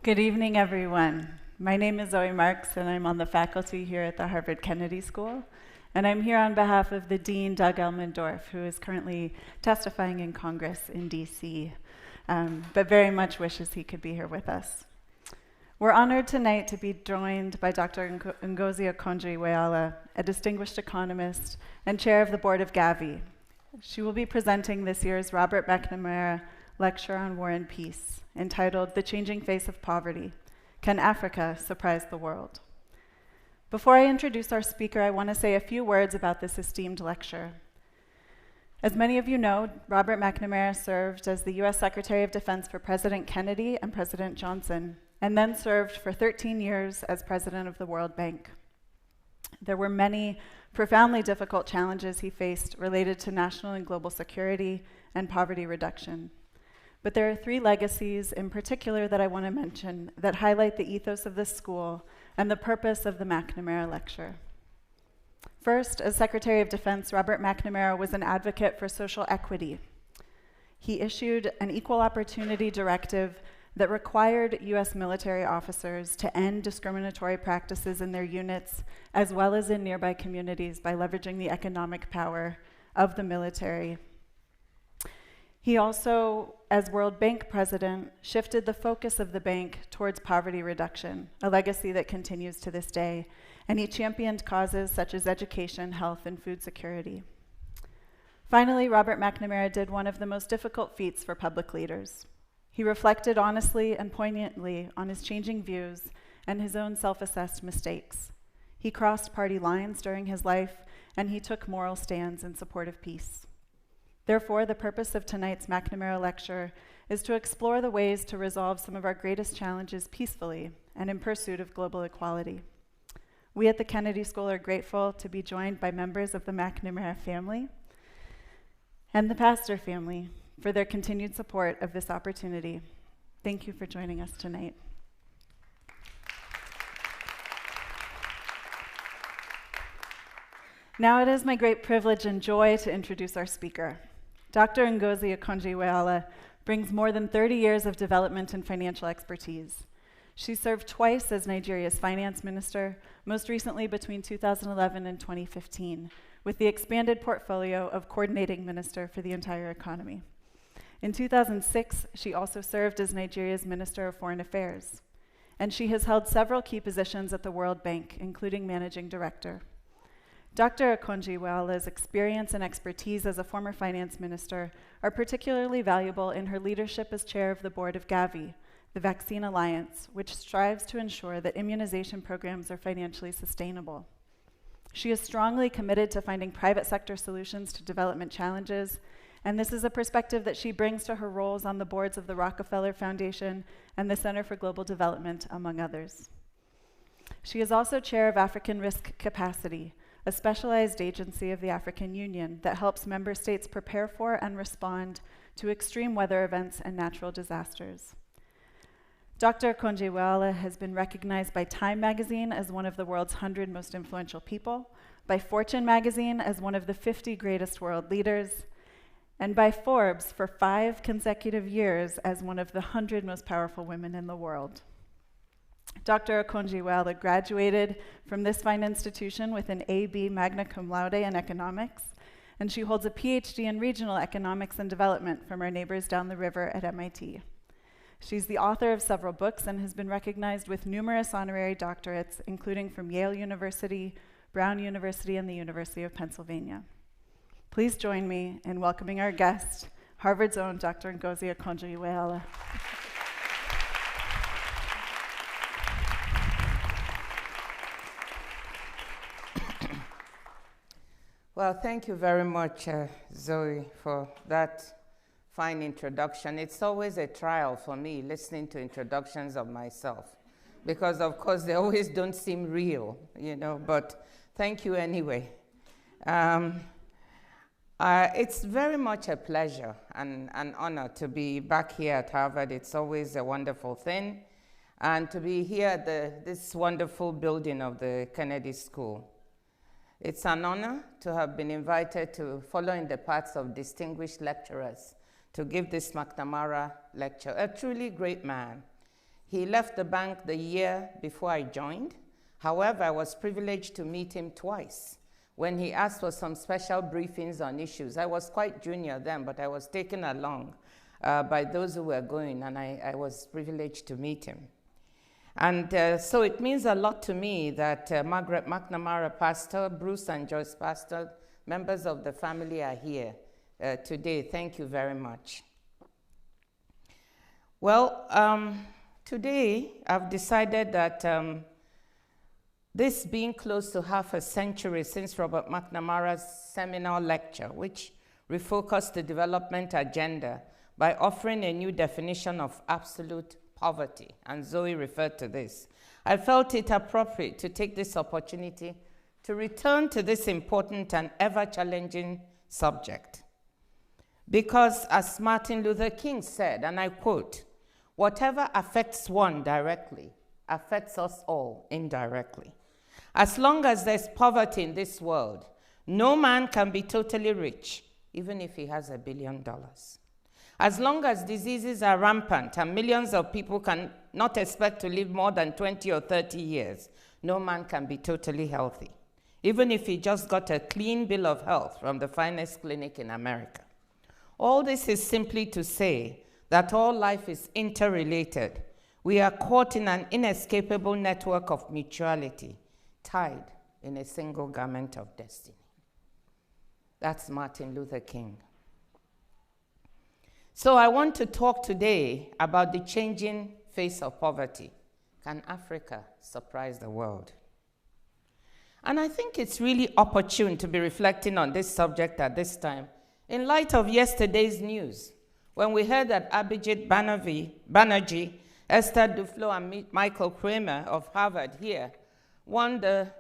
Good evening, everyone. My name is Zoe Marks, and I'm on the faculty here at the Harvard Kennedy School. And I'm here on behalf of the Dean, Doug Elmendorf, who is currently testifying in Congress in DC, but very much wishes he could be here with us. We're honored tonight to be joined by Dr. Ngozi Okonjo-Iweala, a distinguished economist and chair of the board of Gavi. She will be presenting this year's Robert McNamara Lecture on War and Peace, entitled The Changing Face of Poverty: Can Africa Surprise the World? Before I introduce our speaker, I want to say a few words about this esteemed lecture. As many of you know, Robert McNamara served as the US Secretary of Defense for President Kennedy and President Johnson, and then served for 13 years as president of the World Bank. There were many profoundly difficult challenges he faced related to national and global security and poverty reduction. But there are three legacies in particular that I want to mention that highlight the ethos of this school and the purpose of the McNamara Lecture. First, as Secretary of Defense, Robert McNamara was an advocate for social equity. He issued an equal opportunity directive that required US military officers to end discriminatory practices in their units as well as in nearby communities by leveraging the economic power of the military. He also, as World Bank president, shifted the focus of the bank towards poverty reduction, a legacy that continues to this day, and he championed causes such as education, health, and food security. Finally, Robert McNamara did one of the most difficult feats for public leaders. He reflected honestly and poignantly on his changing views and his own self-assessed mistakes. He crossed party lines during his life, and he took moral stands in support of peace. Therefore, the purpose of tonight's McNamara Lecture is to explore the ways to resolve some of our greatest challenges peacefully and in pursuit of global equality. We at the Kennedy School are grateful to be joined by members of the McNamara family and the Pastor family for their continued support of this opportunity. Thank you for joining us tonight. Now it is my great privilege and joy to introduce our speaker. Dr. Ngozi Okonjo-Iweala brings more than 30 years of development and financial expertise. She served twice as Nigeria's finance minister, most recently between 2011 and 2015, with the expanded portfolio of coordinating minister for the entire economy. In 2006, she also served as Nigeria's Minister of Foreign Affairs, and she has held several key positions at the World Bank, including managing director. Dr. Okonjo-Iweala's experience and expertise as a former finance minister are particularly valuable in her leadership as chair of the board of Gavi, the Vaccine Alliance, which strives to ensure that immunization programs are financially sustainable. She is strongly committed to finding private sector solutions to development challenges, and this is a perspective that she brings to her roles on the boards of the Rockefeller Foundation and the Center for Global Development, among others. She is also chair of African Risk Capacity, a specialized agency of the African Union that helps member states prepare for and respond to extreme weather events and natural disasters. Dr. Okonjo-Iweala has been recognized by Time magazine as one of the world's 100 most influential people, by Fortune magazine as one of the 50 greatest world leaders, and by Forbes for 5 consecutive years as one of the 100 most powerful women in the world. Dr. Okonjo-Iweala graduated from this fine institution with an A.B. magna cum laude in economics, and she holds a PhD in regional economics and development from our neighbors down the river at MIT. She's the author of several books and has been recognized with numerous honorary doctorates, including from Yale University, Brown University, and the University of Pennsylvania. Please join me in welcoming our guest, Harvard's own Dr. Ngozi Okonjo-Iweala. Well, thank you very much, Zoe, for that fine introduction. It's always a trial for me listening to introductions of myself because, of course, they always don't seem real, you know, but thank you anyway. It's very much a pleasure and an honor to be back here at Harvard. It's always a wonderful thing, and to be here at this wonderful building of the Kennedy School. It's an honor to have been invited to follow in the paths of distinguished lecturers to give this McNamara lecture, a truly great man. He left the bank the year before I joined. However, I was privileged to meet him twice when he asked for some special briefings on issues. I was quite junior then, but I was taken along by those who were going, and I was privileged to meet him. And so it means a lot to me that Margaret McNamara Pastor, Bruce and Joyce Pastor, members of the family are here today. Thank you very much. Well, today I've decided that this being close to half a century since Robert McNamara's seminal lecture, which refocused the development agenda by offering a new definition of absolute poverty, and Zoe referred to this, I felt it appropriate to take this opportunity to return to this important and ever-challenging subject. Because as Martin Luther King said, and I quote, "Whatever affects one directly affects us all indirectly." As long as there's poverty in this world, no man can be totally rich, even if he has $1 billion. As long as diseases are rampant and millions of people can not expect to live more than 20 or 30 years, no man can be totally healthy, even if he just got a clean bill of health from the finest clinic in America. All this is simply to say that all life is interrelated. We are caught in an inescapable network of mutuality, tied in a single garment of destiny. That's Martin Luther King. So I want to talk today about the changing face of poverty. Can Africa surprise the world? And I think it's really opportune to be reflecting on this subject at this time, in light of yesterday's news, when we heard that Abhijit Banerjee, Esther Duflo, and Michael Kramer of Harvard here won the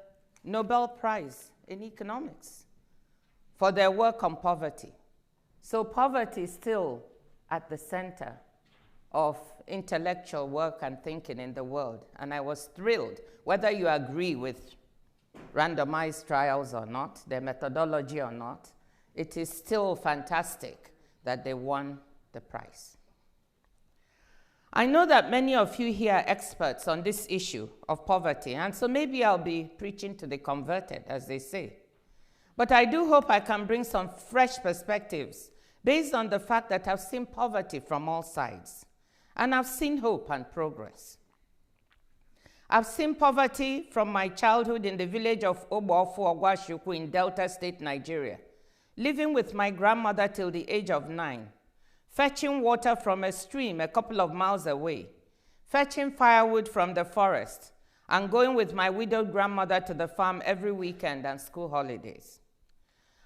Nobel Prize in Economics for their work on poverty. So poverty is still at the center of intellectual work and thinking in the world. And I was thrilled, whether you agree with randomized trials or not, their methodology or not, it is still fantastic that they won the prize. I know that many of you here are experts on this issue of poverty, and so maybe I'll be preaching to the converted, as they say. But I do hope I can bring some fresh perspectives based on the fact that I've seen poverty from all sides, and I've seen hope and progress. I've seen poverty from my childhood in the village of Obofu Ogwashuku in Delta State, Nigeria, living with my grandmother till the age of 9, fetching water from a stream a couple of miles away, fetching firewood from the forest, and going with my widowed grandmother to the farm every weekend and school holidays.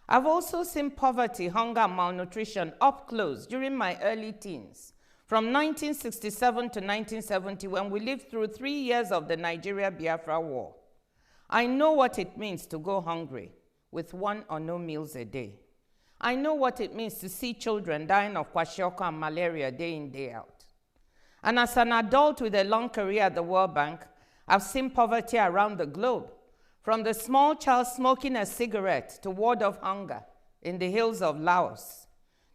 I've also seen poverty, hunger, and malnutrition up close during my early teens, from 1967 to 1970, when we lived through 3 years of the Nigeria-Biafra War. I know what it means to go hungry with 1 or no meals a day. I know what it means to see children dying of kwashiorkor and malaria day in, day out. And as an adult with a long career at the World Bank, I've seen poverty around the globe, from the small child smoking a cigarette to ward off hunger in the hills of Laos,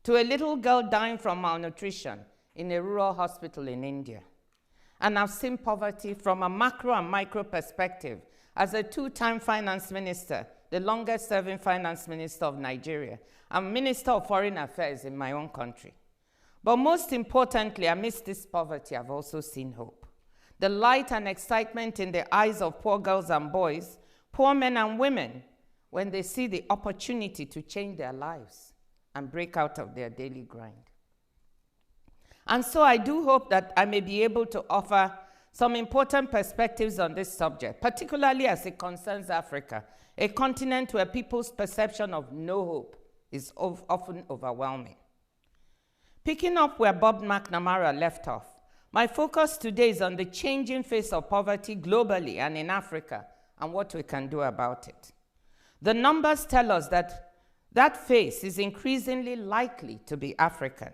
to a little girl dying from malnutrition in a rural hospital in India. And I've seen poverty from a macro and micro perspective as a 2-time finance minister, the longest-serving finance minister of Nigeria, and Minister of Foreign Affairs in my own country. But most importantly, amidst this poverty, I've also seen hope. The light and excitement in the eyes of poor girls and boys, poor men and women, when they see the opportunity to change their lives and break out of their daily grind. And so I do hope that I may be able to offer some important perspectives on this subject, particularly as it concerns Africa, a continent where people's perception of no hope is often overwhelming. Picking up where Bob McNamara left off, my focus today is on the changing face of poverty globally and in Africa and what we can do about it. The numbers tell us that that face is increasingly likely to be African.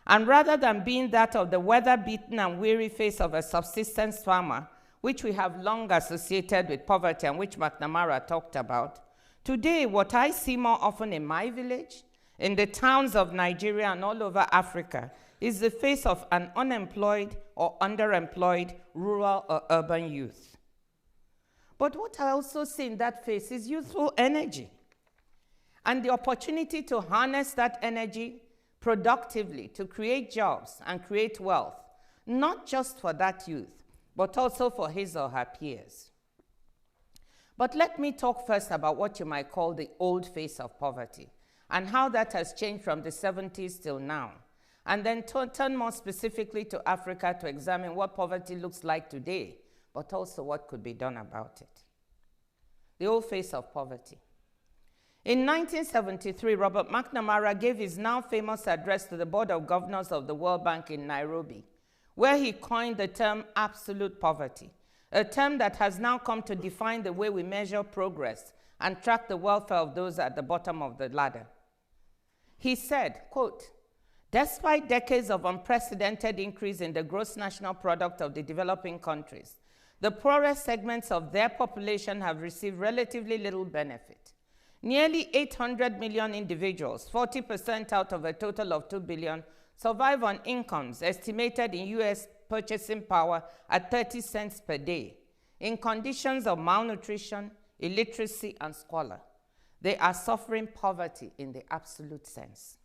And rather than being that of the weather-beaten and weary face of a subsistence farmer, which we have long associated with poverty and which McNamara talked about, today what I see more often in my village, in the towns of Nigeria and all over Africa, is the face of an unemployed or underemployed rural or urban youth. But what I also see in that face is youthful energy and the opportunity to harness that energy productively to create jobs and create wealth, not just for that youth, but also for his or her peers. But let me talk first about what you might call the old face of poverty and how that has changed from the 70s till now, and then turn more specifically to Africa to examine what poverty looks like today, but also what could be done about it. The old face of poverty. In 1973, Robert McNamara gave his now famous address to the Board of Governors of the World Bank in Nairobi, where he coined the term absolute poverty, a term that has now come to define the way we measure progress and track the welfare of those at the bottom of the ladder. He said, quote, "Despite decades of unprecedented increase in the gross national product of the developing countries, the poorest segments of their population have received relatively little benefit. Nearly 800 million individuals, 40% out of a total of 2 billion, survive on incomes estimated in US purchasing power at 30 cents per day, in conditions of malnutrition, illiteracy, and squalor. They are suffering poverty in the absolute sense."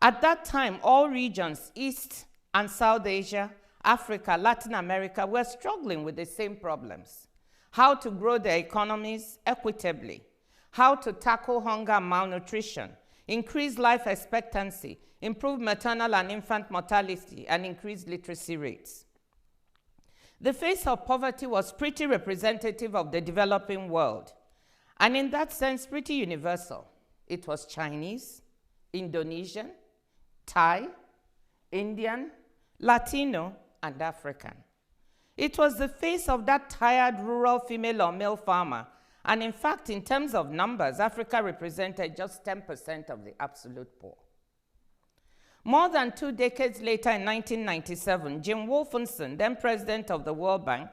At that time, all regions, East and South Asia, Africa, Latin America, were struggling with the same problems. How to grow their economies equitably, how to tackle hunger and malnutrition, increase life expectancy, improve maternal and infant mortality, and increase literacy rates. The face of poverty was pretty representative of the developing world, and in that sense, pretty universal. It was Chinese, Indonesian, Thai, Indian, Latino, and African. It was the face of that tired rural female or male farmer, and in fact, in terms of numbers, Africa represented just 10% of the absolute poor. More than 2 decades later, in 1997, Jim Wolfensohn, then president of the World Bank,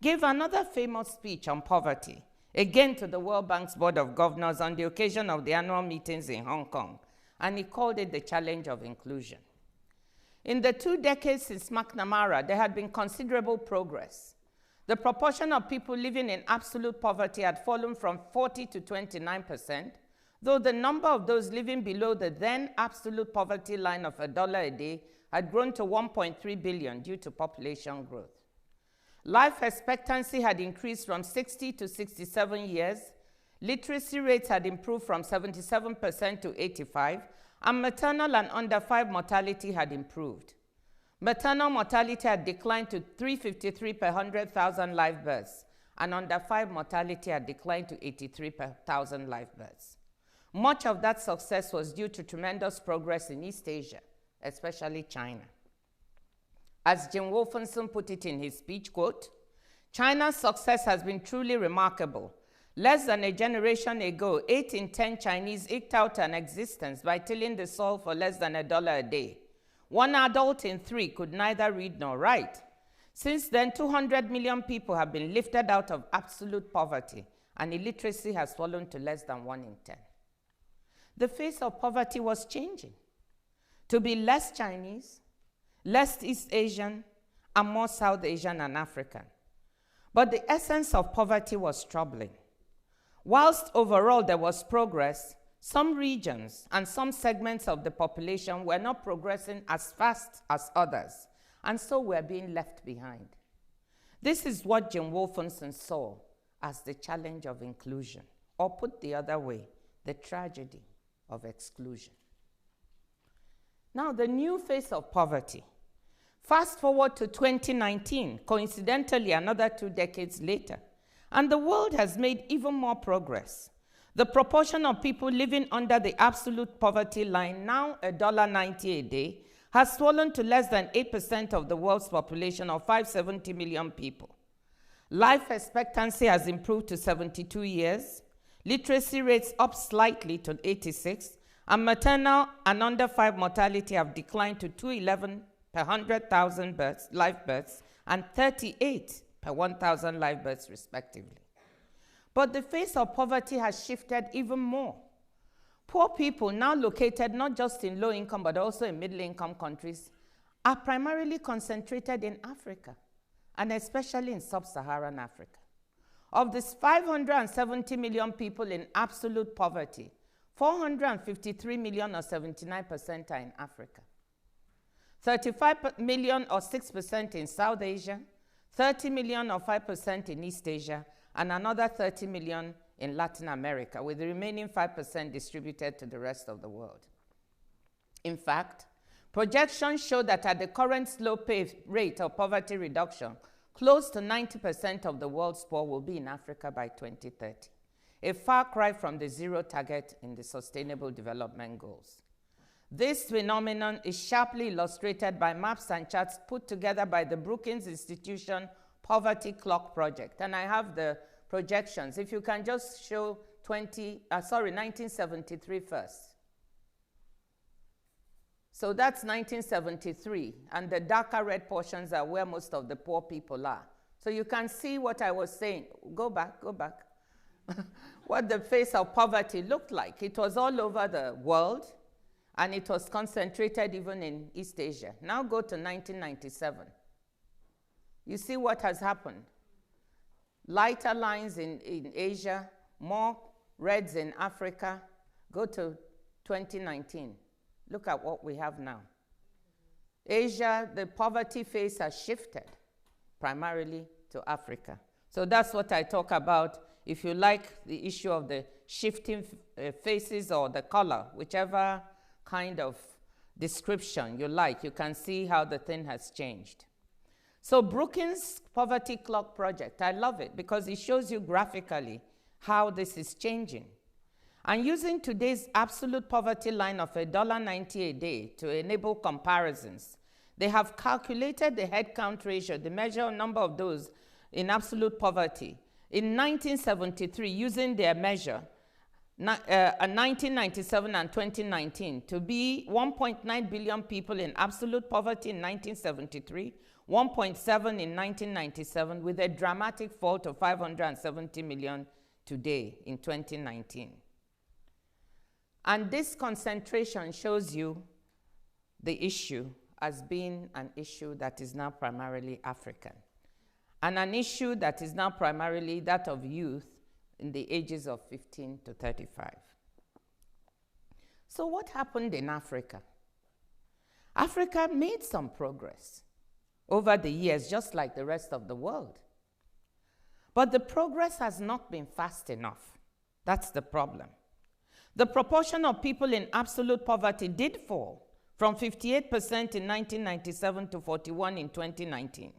gave another famous speech on poverty, again to the World Bank's Board of Governors on the occasion of the annual meetings in Hong Kong, and he called it the challenge of inclusion. In the 2 decades since McNamara, there had been considerable progress. The proportion of people living in absolute poverty had fallen from 40 to 29%, though the number of those living below the then absolute poverty line of $1 a day had grown to 1.3 billion due to population growth. Life expectancy had increased from 60 to 67 years, literacy rates had improved from 77% to 85%, and maternal and under 5 mortality had improved. Maternal mortality had declined to 353 per 100,000 live births, and under 5 mortality had declined to 83 per 1,000 live births. Much of that success was due to tremendous progress in East Asia, especially China. As Jim Wolfensohn put it in his speech, quote, "China's success has been truly remarkable. Less than a generation ago, 8 in 10 Chinese eked out an existence by tilling the soil for less than $1 a day. 1 adult in 3 could neither read nor write. Since then, 200 million people have been lifted out of absolute poverty, and illiteracy has fallen to less than 1 in 10. The face of poverty was changing to be less Chinese, less East Asian, and more South Asian and African. But the essence of poverty was troubling. Whilst overall there was progress, some regions and some segments of the population were not progressing as fast as others, and so were being left behind. This is what Jim Wolfensohn saw as the challenge of inclusion, or put the other way, the tragedy of exclusion. Now, the new face of poverty. Fast forward to 2019, coincidentally another 2 decades later, and the world has made even more progress. The proportion of people living under the absolute poverty line, now $1.90 a day, has fallen to less than 8% of the world's population of 570 million people. Life expectancy has improved to 72 years, literacy rates up slightly to 86, and maternal and under 5 mortality have declined to 211 per 100,000 live births and 38 per 1,000 live births respectively. But the face of poverty has shifted even more. Poor people, now located not just in low-income but also in middle-income countries, are primarily concentrated in Africa, and especially in sub-Saharan Africa. Of these 570 million people in absolute poverty, 453 million or 79% are in Africa. 35 million or 6% in South Asia, 30 million or 5% in East Asia, and another 30 million in Latin America, with the remaining 5% distributed to the rest of the world. In fact, projections show that at the current slow rate of poverty reduction, close to 90% of the world's poor will be in Africa by 2030, a far cry from the zero target in the Sustainable Development Goals. This phenomenon is sharply illustrated by maps and charts put together by the Brookings Institution Poverty Clock Project. And I have the projections. If you can just show 1973 first. So that's 1973, and the darker red portions are where most of the poor people are. So you can see what I was saying. Go back. What the face of poverty looked like. It was all over the world, and it was concentrated even in East Asia. Now go to 1997. You see what has happened. Lighter lines in Asia, more reds in Africa. Go to 2019. Look at what we have now. Asia, the poverty face has shifted primarily to Africa. So that's what I talk about. If you like the issue of the shifting faces or the color, whichever kind of description you like, you can see how the thing has changed. So Brookings Poverty Clock Project, I love it because it shows you graphically how this is changing. And using today's absolute poverty line of $1.90 a day to enable comparisons, they have calculated the headcount ratio, the measure number of those in absolute poverty. In 1973, using their measure, 1997 and 2019, to be 1.9 billion people in absolute poverty in 1973, 1.7 in 1997, with a dramatic fall to 570 million today in 2019. And this concentration shows you the issue as being an issue that is now primarily African, and an issue that is now primarily that of youth in the ages of 15 to 35. So what happened in Africa? Africa made some progress over the years, just like the rest of the world. But the progress has not been fast enough. That's the problem. The proportion of people in absolute poverty did fall from 58% in 1997 to 41% in 2019.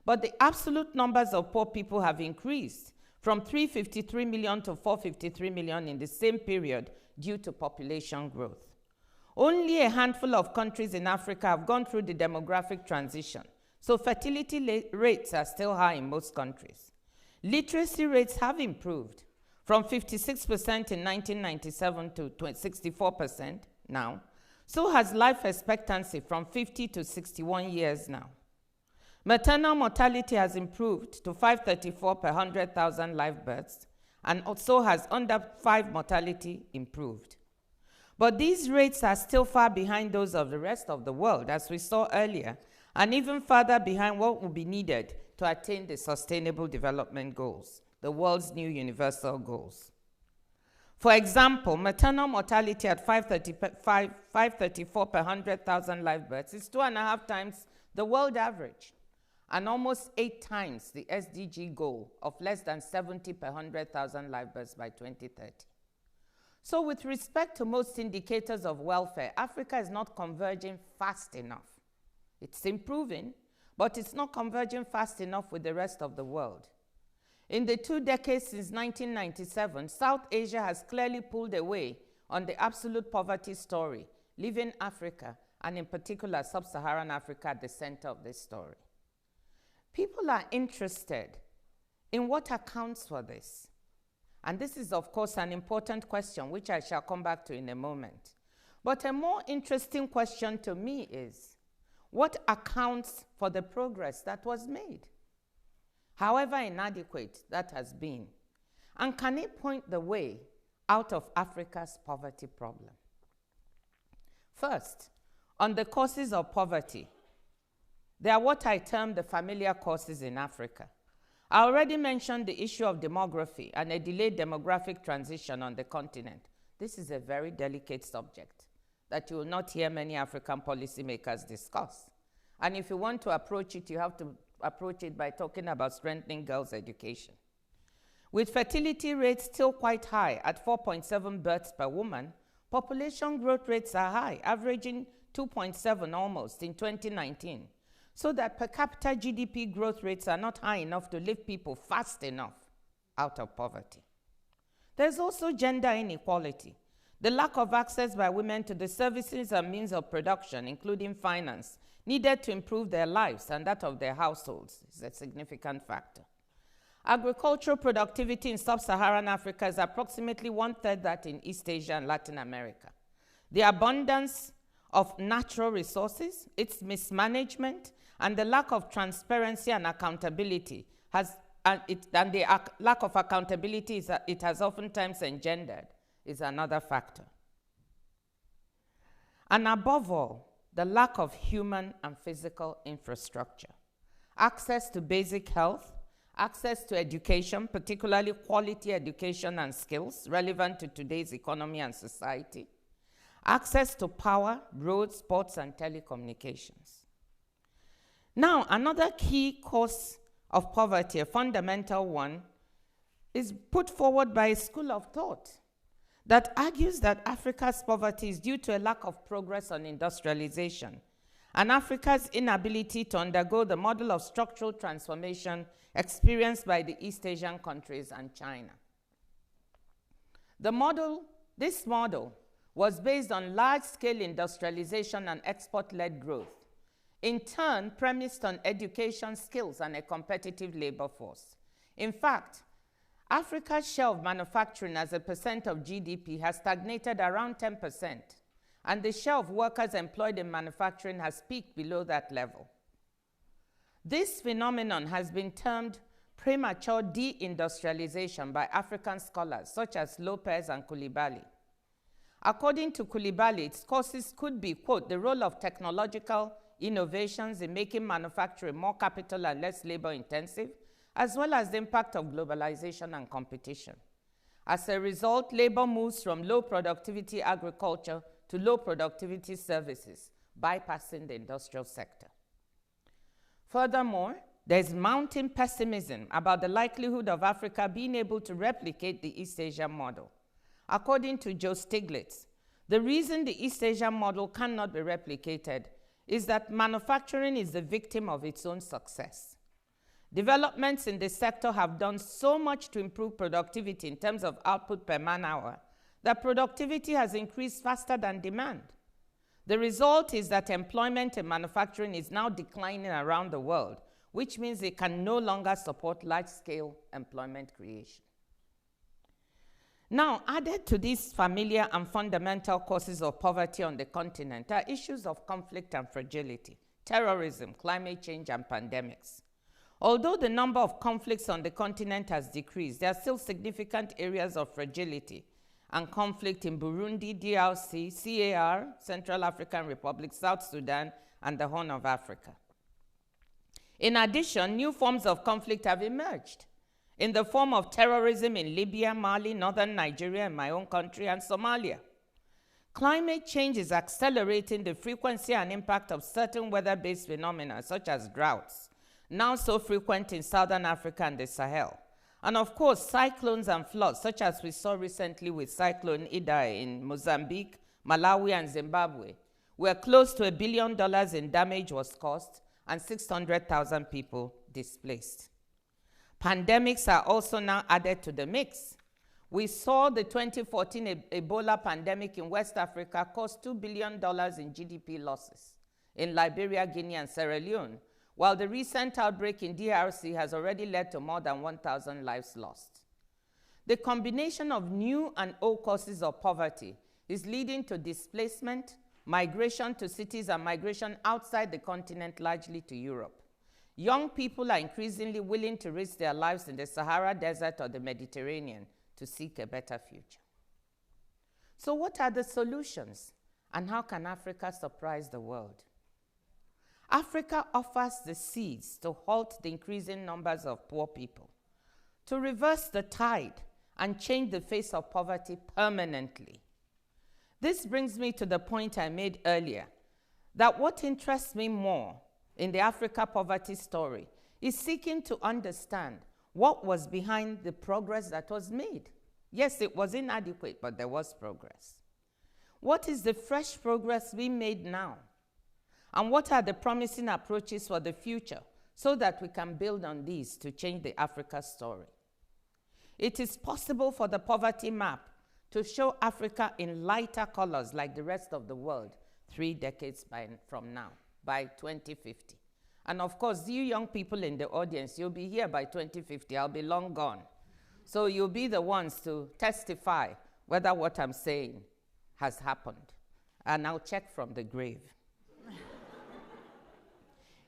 But the absolute numbers of poor people have increased from 353 million to 453 million in the same period due to population growth. Only a handful of countries in Africa have gone through the demographic transition, so fertility rates are still high in most countries. Literacy rates have improved from 56% in 1997 to 64% now. So has life expectancy from 50 to 61 years now. Maternal mortality has improved to 534 per 100,000 live births, and also has under 5 mortality improved. But these rates are still far behind those of the rest of the world, as we saw earlier, and even further behind what will be needed to attain the Sustainable Development Goals, the world's new universal goals. For example, maternal mortality at 534 per 100,000 live births is 2.5 times the world average, and almost 8 times the SDG goal of less than 70 per 100,000 live births by 2030. So with respect to most indicators of welfare, Africa is not converging fast enough. It's improving, but it's not converging fast enough with the rest of the world. In the 2 decades since 1997, South Asia has clearly pulled away on the absolute poverty story, leaving Africa, and in particular sub-Saharan Africa, at the center of this story. People are interested in what accounts for this. And this is, of course, an important question, which I shall come back to in a moment. But a more interesting question to me is, what accounts for the progress that was made? However inadequate that has been. And can it point the way out of Africa's poverty problem. First, on the causes of poverty, they are what I term the familiar causes in Africa. I already mentioned the issue of demography and a delayed demographic transition on the continent. This is a very delicate subject that you will not hear many African policymakers discuss. And if you want to approach it, you have to approach it by talking about strengthening girls' education. With fertility rates still quite high at 4.7 births per woman, population growth rates are high, averaging 2.7 almost in 2019, so that per capita GDP growth rates are not high enough to lift people fast enough out of poverty. There's also gender inequality. The lack of access by women to the services and means of production, including finance, needed to improve their lives and that of their households is a significant factor. Agricultural productivity in sub-Saharan Africa is approximately 1/3 that in East Asia and Latin America. The abundance of natural resources, its mismanagement, and the lack of transparency and accountability lack of accountability it has oftentimes engendered is another factor. And above all, the lack of human and physical infrastructure. Access to basic health, access to education, particularly quality education and skills relevant to today's economy and society, access to power, roads, ports, and telecommunications. Now, another key cause of poverty, a fundamental one, is put forward by a school of thought that argues that Africa's poverty is due to a lack of progress on industrialization and Africa's inability to undergo the model of structural transformation experienced by the East Asian countries and China. This model was based on large-scale industrialization and export-led growth, in turn premised on education, skills, and a competitive labor force. In fact, Africa's share of manufacturing as a percent of GDP has stagnated around 10%, and the share of workers employed in manufacturing has peaked below that level. This phenomenon has been termed premature deindustrialization by African scholars such as Lopez and Coulibaly. According to Coulibaly, its causes could be, quote, the role of technological innovations in making manufacturing more capital and less labor-intensive, as well as the impact of globalization and competition. As a result, labor moves from low-productivity agriculture to low-productivity services, bypassing the industrial sector. Furthermore, there's mounting pessimism about the likelihood of Africa being able to replicate the East Asian model. According to Joe Stiglitz, the reason the East Asian model cannot be replicated is that manufacturing is the victim of its own success. Developments in this sector have done so much to improve productivity in terms of output per man-hour that productivity has increased faster than demand. The result is that employment in manufacturing is now declining around the world, which means it can no longer support large-scale employment creation. Now, added to these familiar and fundamental causes of poverty on the continent are issues of conflict and fragility, terrorism, climate change, and pandemics. Although the number of conflicts on the continent has decreased, there are still significant areas of fragility and conflict in Burundi, DRC, CAR, Central African Republic, South Sudan, and the Horn of Africa. In addition, new forms of conflict have emerged in the form of terrorism in Libya, Mali, northern Nigeria, and my own country, and Somalia. Climate change is accelerating the frequency and impact of certain weather-based phenomena, such as droughts, now so frequent in southern Africa and the Sahel. And of course, cyclones and floods, such as we saw recently with Cyclone Idai in Mozambique, Malawi, and Zimbabwe, where close to $1 billion in damage was caused and 600,000 people displaced. Pandemics are also now added to the mix. We saw the 2014 Ebola pandemic in West Africa cost $2 billion in GDP losses in Liberia, Guinea, and Sierra Leone, while the recent outbreak in DRC has already led to more than 1,000 lives lost. The combination of new and old causes of poverty is leading to displacement, migration to cities, and migration outside the continent, largely to Europe. Young people are increasingly willing to risk their lives in the Sahara Desert or the Mediterranean to seek a better future. So what are the solutions? And how can Africa surprise the world? Africa offers the seeds to halt the increasing numbers of poor people, to reverse the tide and change the face of poverty permanently. This brings me to the point I made earlier, that what interests me more in the Africa poverty story is seeking to understand what was behind the progress that was made. Yes, it was inadequate, but there was progress. What is the fresh progress we made now? And what are the promising approaches for the future so that we can build on these to change the Africa story? It is possible for the poverty map to show Africa in lighter colors like the rest of the world 3 decades from now, by 2050. And of course, you young people in the audience, you'll be here by 2050. I'll be long gone. So you'll be the ones to testify whether what I'm saying has happened. And I'll check from the grave.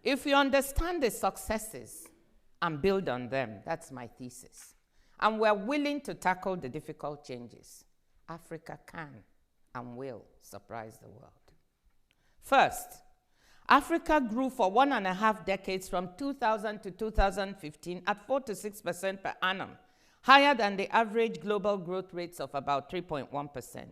If you understand the successes and build on them, that's my thesis, and we're willing to tackle the difficult changes, Africa can and will surprise the world. First, Africa grew for 1.5 decades from 2000 to 2015 at 4 to 6% per annum, higher than the average global growth rates of about 3.1%.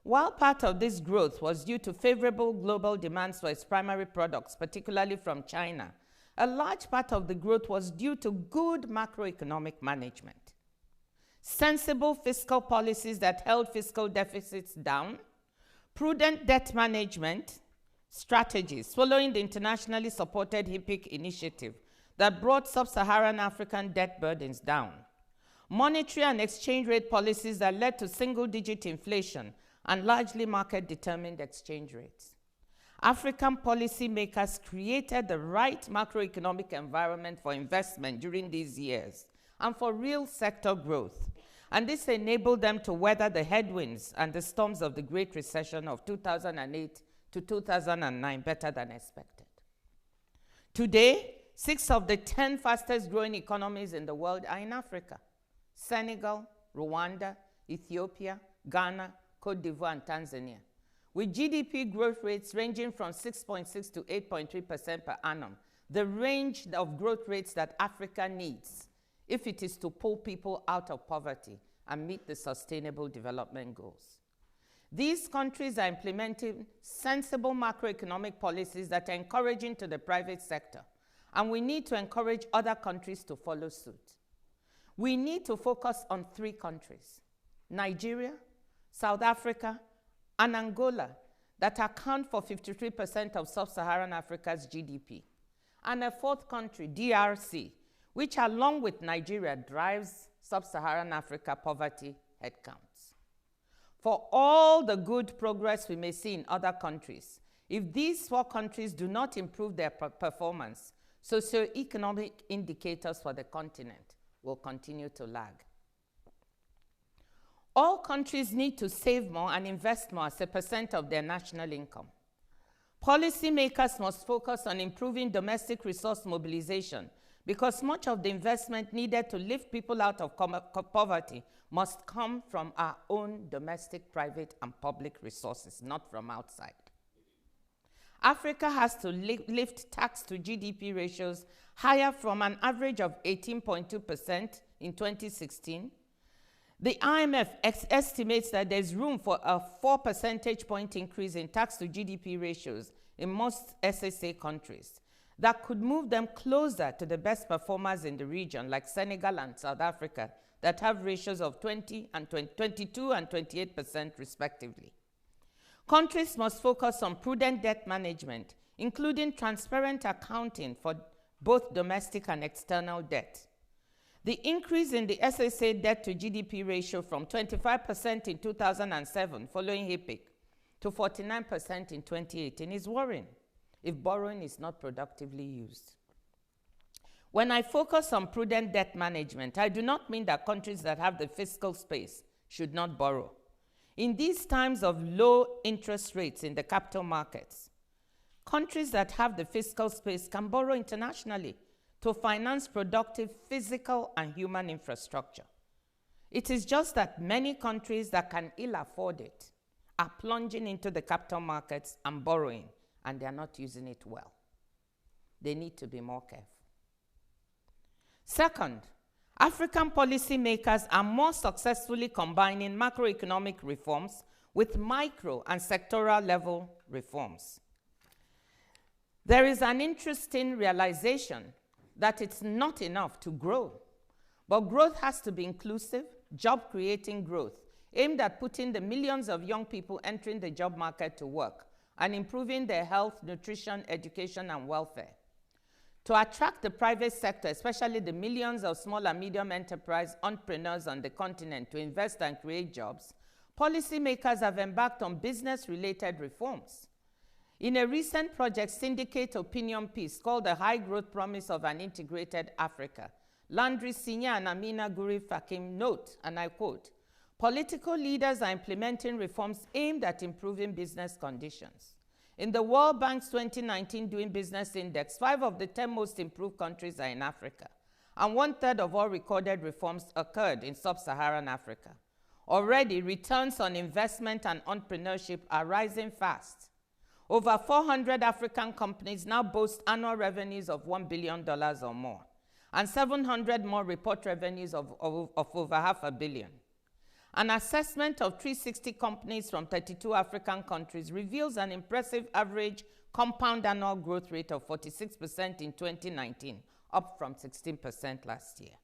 While part of this growth was due to favorable global demands for its primary products, particularly from China, a large part of the growth was due to good macroeconomic management, sensible fiscal policies that held fiscal deficits down, prudent debt management strategies following the internationally supported HIPC initiative that brought sub-Saharan African debt burdens down, monetary and exchange rate policies that led to single-digit inflation and largely market-determined exchange rates. African policymakers created the right macroeconomic environment for investment during these years and for real sector growth, and this enabled them to weather the headwinds and the storms of the Great Recession of 2008 to 2009 better than expected. Today, 6 of the 10 fastest growing economies in the world are in Africa: Senegal, Rwanda, Ethiopia, Ghana, Cote d'Ivoire, and Tanzania, with GDP growth rates ranging from 6.6 to 8.3% per annum, the range of growth rates that Africa needs if it is to pull people out of poverty and meet the Sustainable Development Goals. These countries are implementing sensible macroeconomic policies that are encouraging to the private sector, and we need to encourage other countries to follow suit. We need to focus on 3 countries: Nigeria, South Africa, and Angola, that account for 53% of sub-Saharan Africa's GDP, and a 4th country, DRC, which along with Nigeria drives sub-Saharan Africa poverty headcounts. For all the good progress we may see in other countries, if these 4 countries do not improve their performance, socioeconomic indicators for the continent will continue to lag. All countries need to save more and invest more as a percent of their national income. Policymakers must focus on improving domestic resource mobilization because much of the investment needed to lift people out of poverty must come from our own domestic, private, and public resources, not from outside. Africa has to lift tax to GDP ratios higher from an average of 18.2% in 2016. The IMF estimates that there's room for a 4 percentage point increase in tax to GDP ratios in most SSA countries that could move them closer to the best performers in the region, like Senegal and South Africa, that have ratios of 22 and 28% respectively. Countries must focus on prudent debt management, including transparent accounting for both domestic and external debt. The increase in the SSA debt to GDP ratio from 25% in 2007 following HIPC to 49% in 2018 is worrying if borrowing is not productively used. When I focus on prudent debt management, I do not mean that countries that have the fiscal space should not borrow. In these times of low interest rates in the capital markets, countries that have the fiscal space can borrow internationally to finance productive physical and human infrastructure. It is just that many countries that can ill afford it are plunging into the capital markets and borrowing, and they are not using it well. They need to be more careful. Second, African policymakers are more successfully combining macroeconomic reforms with micro and sectoral level reforms. There is an interesting realization that it's not enough to grow, but growth has to be inclusive, job-creating growth, aimed at putting the millions of young people entering the job market to work and improving their health, nutrition, education, and welfare. To attract the private sector, especially the millions of small and medium enterprise entrepreneurs on the continent to invest and create jobs, policymakers have embarked on business-related reforms. In a recent project syndicate opinion piece called The High Growth Promise of an Integrated Africa, Landry Sinya and Amina Guri Fakim note, and I quote, "Political leaders are implementing reforms aimed at improving business conditions. In the World Bank's 2019 Doing Business Index, 5 of the 10 most improved countries are in Africa, and 1/3 of all recorded reforms occurred in sub-Saharan Africa. Already, returns on investment and entrepreneurship are rising fast. Over 400 African companies now boast annual revenues of $1 billion or more, and 700 more report revenues of over $500 million. An assessment of 360 companies from 32 African countries reveals an impressive average compound annual growth rate of 46% in 2019, up from 16% last year.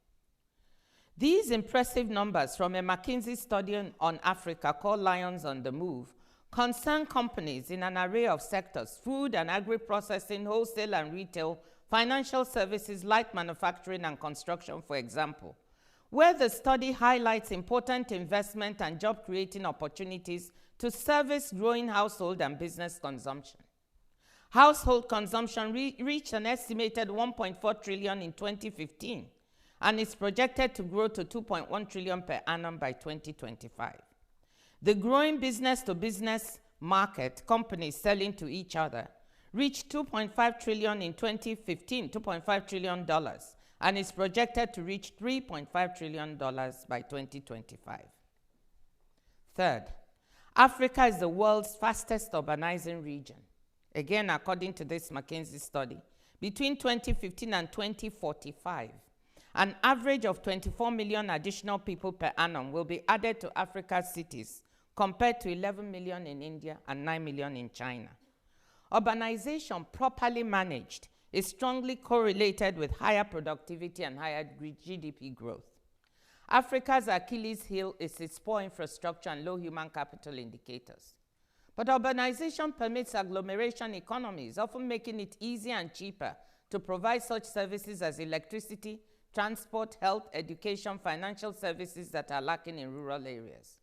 These impressive numbers from a McKinsey study on Africa called Lions on the Move concern companies in an array of sectors: food and agri-processing, wholesale and retail, financial services, light manufacturing, and construction, for example, where the study highlights important investment and job-creating opportunities to service growing household and business consumption. Household consumption reached an estimated $1.4 trillion in 2015, and is projected to grow to $2.1 trillion per annum by 2025. The growing business-to-business market, companies selling to each other, reached $2.5 trillion in 2015, $2.5 trillion, and is projected to reach $3.5 trillion by 2025. Third, Africa is the world's fastest urbanizing region. Again, according to this McKinsey study, between 2015 and 2045, an average of 24 million additional people per annum will be added to Africa's cities, compared to 11 million in India and 9 million in China. Urbanization, properly managed, is strongly correlated with higher productivity and higher GDP growth. Africa's Achilles heel is its poor infrastructure and low human capital indicators. But urbanization permits agglomeration economies, often making it easier and cheaper to provide such services as electricity, transport, health, education, financial services that are lacking in rural areas.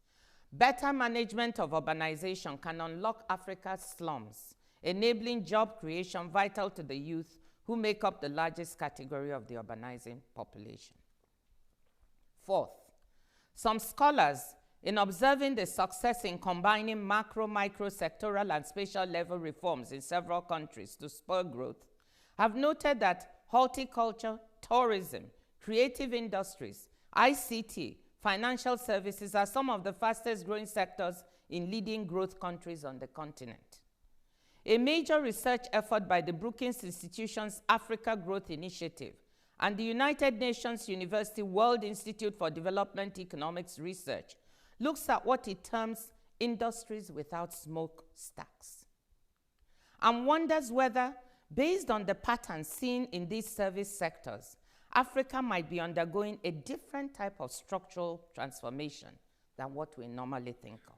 Better management of urbanization can unlock Africa's slums, enabling job creation vital to the youth who make up the largest category of the urbanizing population. Fourth, some scholars, in observing the success in combining macro, micro, sectoral, and spatial level reforms in several countries to spur growth, have noted that horticulture, tourism, creative industries, ICT, financial services are some of the fastest growing sectors in leading growth countries on the continent. A major research effort by the Brookings Institution's Africa Growth Initiative and the United Nations University World Institute for Development Economics Research looks at what it terms industries without smokestacks, and wonders whether, based on the patterns seen in these service sectors, Africa might be undergoing a different type of structural transformation than what we normally think of.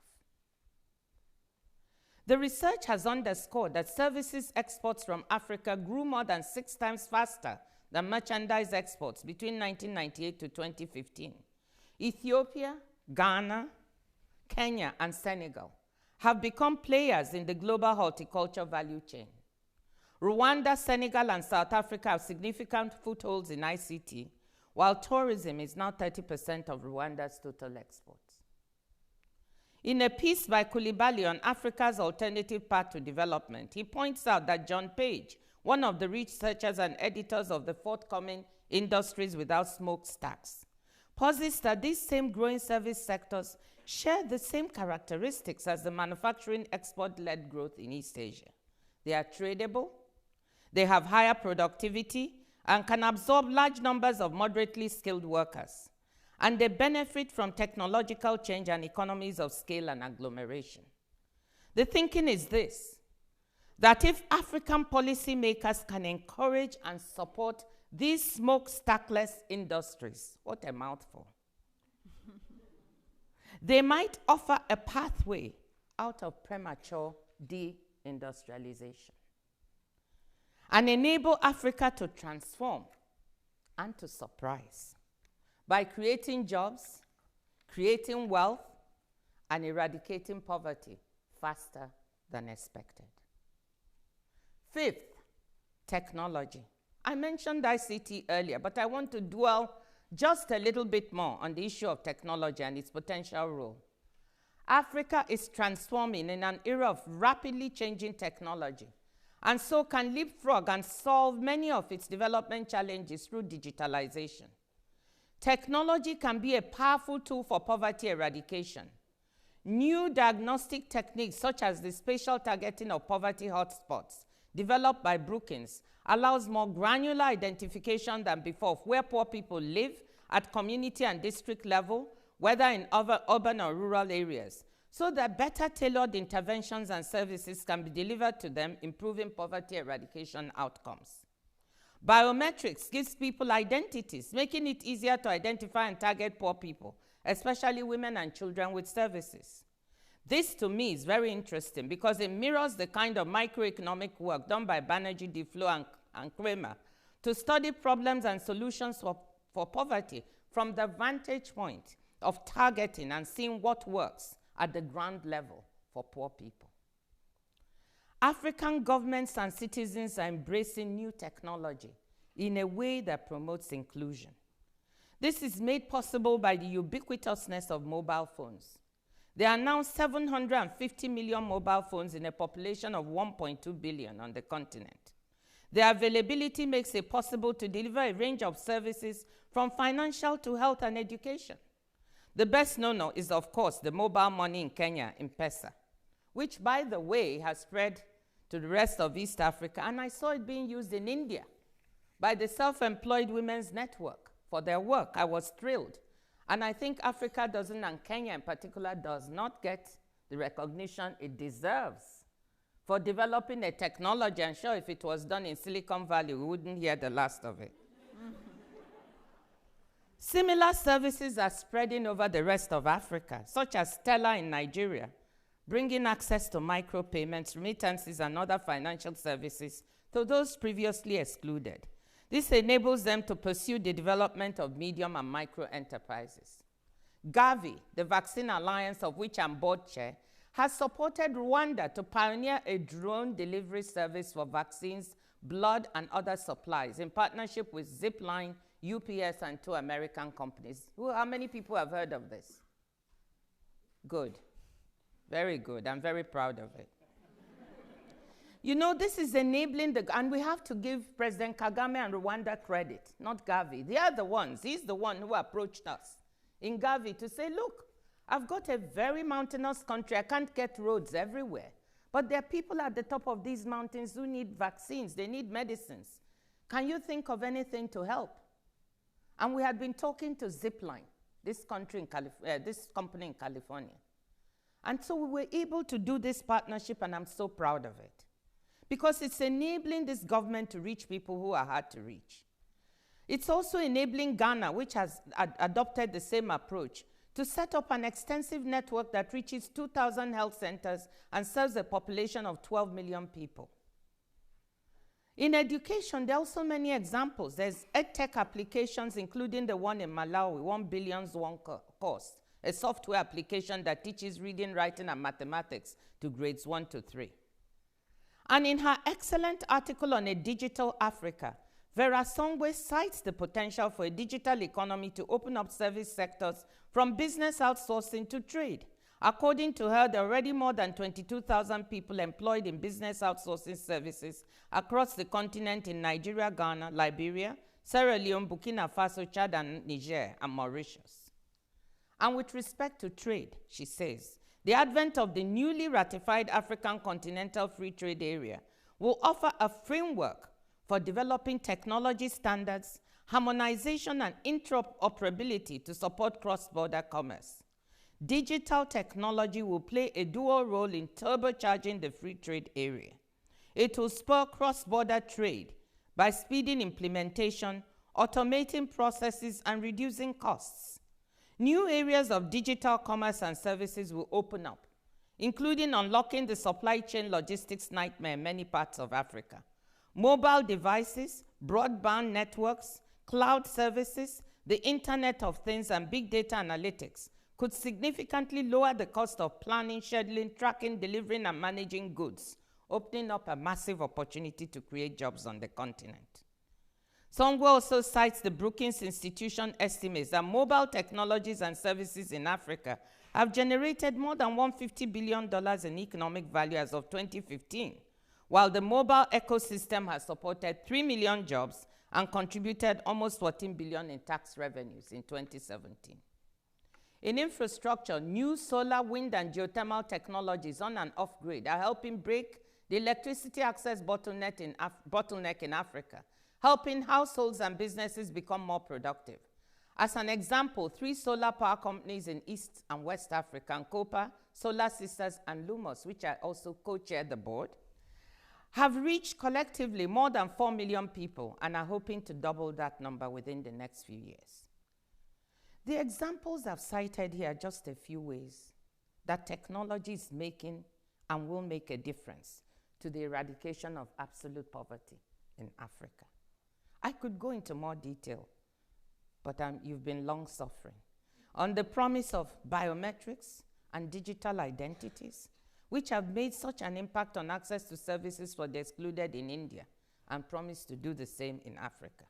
The research has underscored that services exports from Africa grew more than 6 times faster than merchandise exports between 1998 to 2015. Ethiopia, Ghana, Kenya, and Senegal have become players in the global horticulture value chain. Rwanda, Senegal, and South Africa have significant footholds in ICT, while tourism is now 30% of Rwanda's total exports. In a piece by Coulibaly on Africa's alternative path to development, he points out that John Page, one of the researchers and editors of the forthcoming Industries Without Smokestacks, posits that these same growing service sectors share the same characteristics as the manufacturing export-led growth in East Asia. They are tradable, they have higher productivity, and can absorb large numbers of moderately skilled workers. And they benefit from technological change and economies of scale and agglomeration. The thinking is this, that if African policymakers can encourage and support these smokestackless industries, what a mouthful, they might offer a pathway out of premature deindustrialization and enable Africa to transform and to surprise by creating jobs, creating wealth, and eradicating poverty faster than expected. Fifth, technology. I mentioned ICT earlier, but I want to dwell just a little bit more on the issue of technology and its potential role. Africa is transforming in an era of rapidly changing technology, and so can leapfrog and solve many of its development challenges through digitalization. Technology can be a powerful tool for poverty eradication. New diagnostic techniques, such as the spatial targeting of poverty hotspots, developed by Brookings, allows more granular identification than before of where poor people live at community and district level, whether in urban or rural areas, so that better tailored interventions and services can be delivered to them, improving poverty eradication outcomes. Biometrics gives people identities, making it easier to identify and target poor people, especially women and children, with services. This, to me, is very interesting because it mirrors the kind of microeconomic work done by Banerjee, Duflo, and Kramer to study problems and solutions for poverty from the vantage point of targeting and seeing what works at the ground level for poor people. African governments and citizens are embracing new technology in a way that promotes inclusion. This is made possible by the ubiquitousness of mobile phones. There are now 750 million mobile phones in a population of 1.2 billion on the continent. Their availability makes it possible to deliver a range of services from financial to health and education. The best known is, of course, the mobile money in Kenya, M-Pesa, which, by the way, has spread to the rest of East Africa, and I saw it being used in India by the Self-Employed Women's Network for their work. I was thrilled. And I think Africa doesn't, and Kenya in particular, does not get the recognition it deserves for developing a technology. I'm sure if it was done in Silicon Valley, we wouldn't hear the last of it. Similar services are spreading over the rest of Africa, such as Stella in Nigeria, bringing access to micropayments, remittances, and other financial services to those previously excluded. This enables them to pursue the development of medium and micro enterprises. Gavi, the Vaccine Alliance of which I'm board chair, has supported Rwanda to pioneer a drone delivery service for vaccines, blood, and other supplies in partnership with Zipline, UPS, and 2 American companies. How many people have heard of this? Good. Very good. I'm very proud of it. You know, this is enabling and we have to give President Kagame and Rwanda credit, not Gavi. They are the ones. He's the one who approached us in Gavi to say, look, I've got a very mountainous country. I can't get roads everywhere. But there are people at the top of these mountains who need vaccines. They need medicines. Can you think of anything to help? And we had been talking to Zipline, this company in California. And so we were able to do this partnership, and I'm so proud of it, because it's enabling this government to reach people who are hard to reach. It's also enabling Ghana, which has adopted the same approach, to set up an extensive network that reaches 2,000 health centers and serves a population of 12 million people. In education, there are also many examples. There's EdTech applications, including the one in Malawi, 1 billion course, a software application that teaches reading, writing, and mathematics to grades 1 to 3. And in her excellent article on a digital Africa, Vera Songwe cites the potential for a digital economy to open up service sectors from business outsourcing to trade. According to her, there are already more than 22,000 people employed in business outsourcing services across the continent in Nigeria, Ghana, Liberia, Sierra Leone, Burkina Faso, Chad, and Niger, and Mauritius. And with respect to trade, she says, the advent of the newly ratified African Continental Free Trade Area will offer a framework for developing technology standards, harmonization, and interoperability to support cross-border commerce. Digital technology will play a dual role in turbocharging the free trade area. It will spur cross-border trade by speeding implementation, automating processes, and reducing costs. New areas of digital commerce and services will open up, including unlocking the supply chain logistics nightmare in many parts of Africa. Mobile devices, broadband networks, cloud services, the Internet of Things, and big data analytics could significantly lower the cost of planning, scheduling, tracking, delivering, and managing goods, opening up a massive opportunity to create jobs on the continent. Songwe also cites the Brookings Institution estimates that mobile technologies and services in Africa have generated more than $150 billion in economic value as of 2015, while the mobile ecosystem has supported 3 million jobs and contributed almost 14 billion in tax revenues in 2017. In infrastructure, new solar, wind, and geothermal technologies on and off grid are helping break the electricity access bottleneck in Africa, helping households and businesses become more productive. As an example, 3 solar power companies in East and West Africa, Copa, Solar Sisters, and Lumos, which I also co-chair the board, have reached collectively more than 4 million people and are hoping to double that number within the next few years. The examples I've cited here are just a few ways that technology is making and will make a difference to the eradication of absolute poverty in Africa. I could go into more detail, but you've been long suffering. On the promise of biometrics and digital identities, which have made such an impact on access to services for the excluded in India, and promise to do the same in Africa.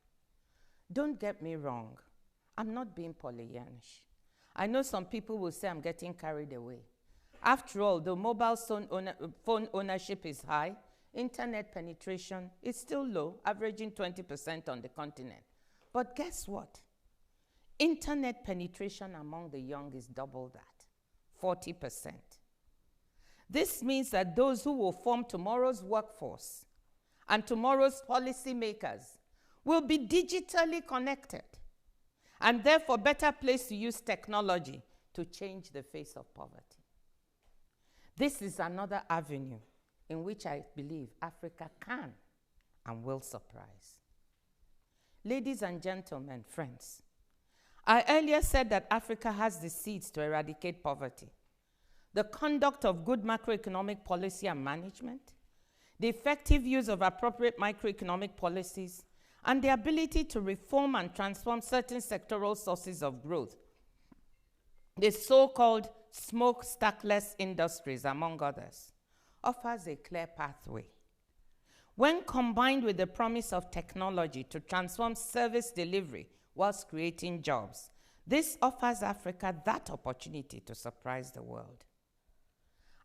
Don't get me wrong, I'm not being Pollyannish. I know some people will say I'm getting carried away. After all, though mobile phone ownership is high, internet penetration is still low, averaging 20% on the continent. But guess what? Internet penetration among the young is double that, 40%. This means that those who will form tomorrow's workforce and tomorrow's policymakers will be digitally connected and therefore better placed to use technology to change the face of poverty. This is another avenue in which I believe Africa can and will surprise. Ladies and gentlemen, friends, I earlier said that Africa has the seeds to eradicate poverty. The conduct of good macroeconomic policy and management, the effective use of appropriate microeconomic policies, and the ability to reform and transform certain sectoral sources of growth, the so-called smokestackless industries, among others, offers a clear pathway. When combined with the promise of technology to transform service delivery whilst creating jobs, this offers Africa that opportunity to surprise the world.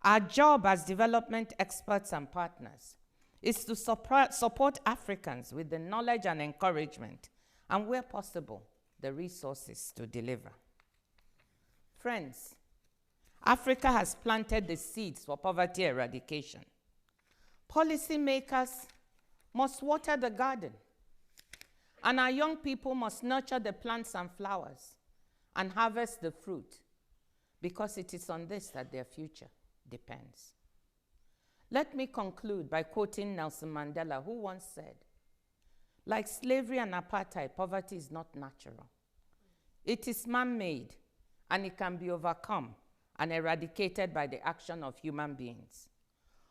Our job as development experts and partners is to support Africans with the knowledge and encouragement, and where possible, the resources to deliver. Friends, Africa has planted the seeds for poverty eradication. Policymakers must water the garden, and our young people must nurture the plants and flowers and harvest the fruit, because it is on this that their future depends. Let me conclude by quoting Nelson Mandela, who once said, like slavery and apartheid, poverty is not natural. It is man-made, and it can be overcome and eradicated by the action of human beings.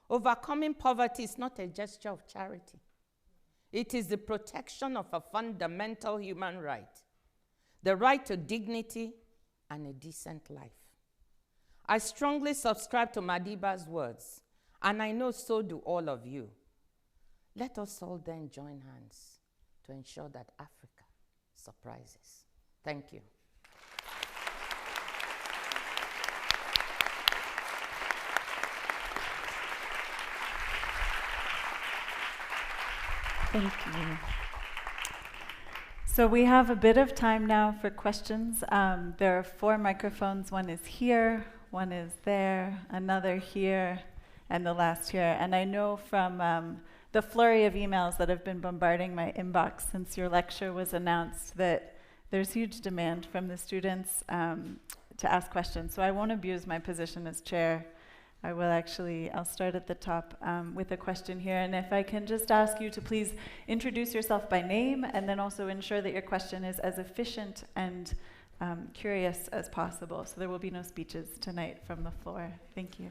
Overcoming poverty is not a gesture of charity. It is the protection of a fundamental human right, the right to dignity and a decent life. I strongly subscribe to Madiba's words, and I know so do all of you. Let us all then join hands to ensure that Africa surprises. Thank you. Thank you. So we have a bit of time now for questions. There are 4 microphones. One is here, one is there, another here, and the last here. And I know from the flurry of emails that have been bombarding my inbox since your lecture was announced that there's huge demand from the students to ask questions. So I won't abuse my position as chair. I'll start at the top with a question here. And if I can just ask you to please introduce yourself by name and then also ensure that your question is as efficient and curious as possible. So there will be no speeches tonight from the floor. Thank you.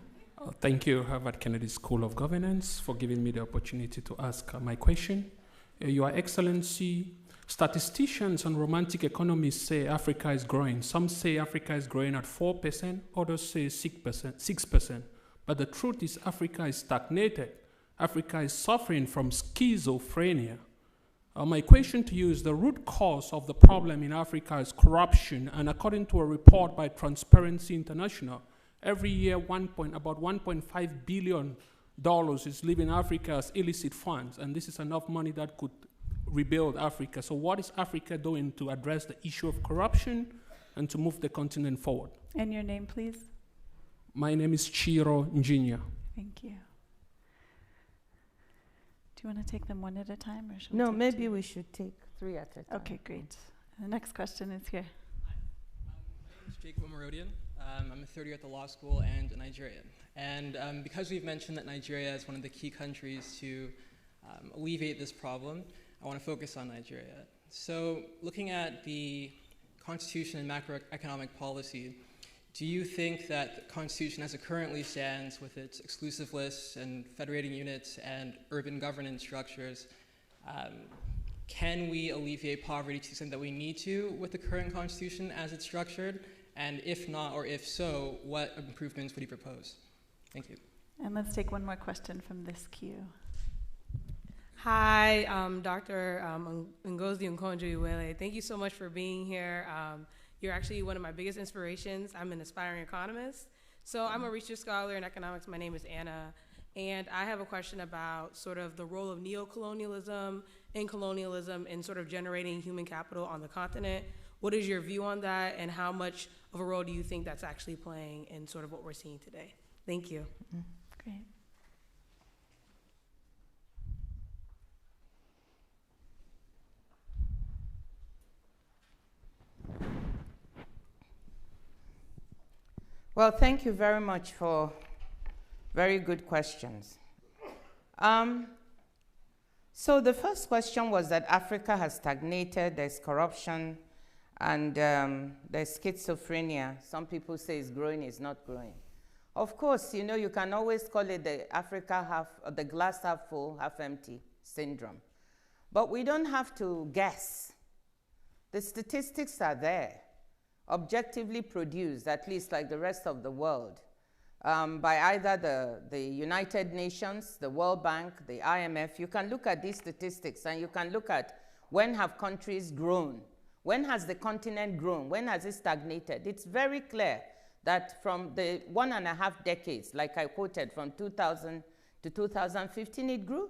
Thank you, Harvard Kennedy School of Governance, for giving me the opportunity to ask my question. Your Excellency, statisticians and romantic economists say Africa is growing. Some say Africa is growing at 4%, others say 6%. But the truth is Africa is stagnated. Africa is suffering from schizophrenia. My question to you is the root cause of the problem in Africa is corruption, and according to a report by Transparency International, every year about $1.5 billion is leaving Africa as illicit funds, and this is enough money that could rebuild Africa. So what is Africa doing to address the issue of corruption and to move the continent forward? And your name, please? My name is Chiro Njinya. Thank you. Do you want to take them one at a time, or should No, we maybe take 2? we should take 3 at a time. Okay, great. The next question is here. My name is Jacob Omarodian. I'm a third year at the law school and a Nigerian. And because we've mentioned that Nigeria is one of the key countries to alleviate this problem, I want to focus on Nigeria. So looking at the constitution and macroeconomic policy, do you think that the constitution as it currently stands with its exclusive lists and federating units and urban governance structures, can we alleviate poverty to the extent that we need to with the current constitution as it's structured? And if not, or if so, what improvements would you propose? Thank you. And let's take one more question from this queue. Hi, Dr. Ngozi Okonjo-Iweala. Thank you so much for being here. You're actually one of my biggest inspirations. I'm an aspiring economist. So I'm a research scholar in economics. My name is Anna. And I have a question about sort of the role of neocolonialism and colonialism in sort of generating human capital on the continent. What is your view on that, and how much of a role do you think that's actually playing in sort of what we're seeing today? Thank you. Great. Well, thank you very much for very good questions. So the first question was that Africa has stagnated, there's corruption, and there's schizophrenia. Some people say it's growing, it's not growing. Of course, you know, you can always call it the the glass half full, half empty syndrome. But we don't have to guess. The statistics are there, objectively produced, at least like the rest of the world, by either the United Nations, the World Bank, the IMF. You can look at these statistics and you can look at when have countries grown, when has the continent grown, when has it stagnated. It's very clear that from the 1.5 decades, like I quoted, from 2000 to 2015, it grew.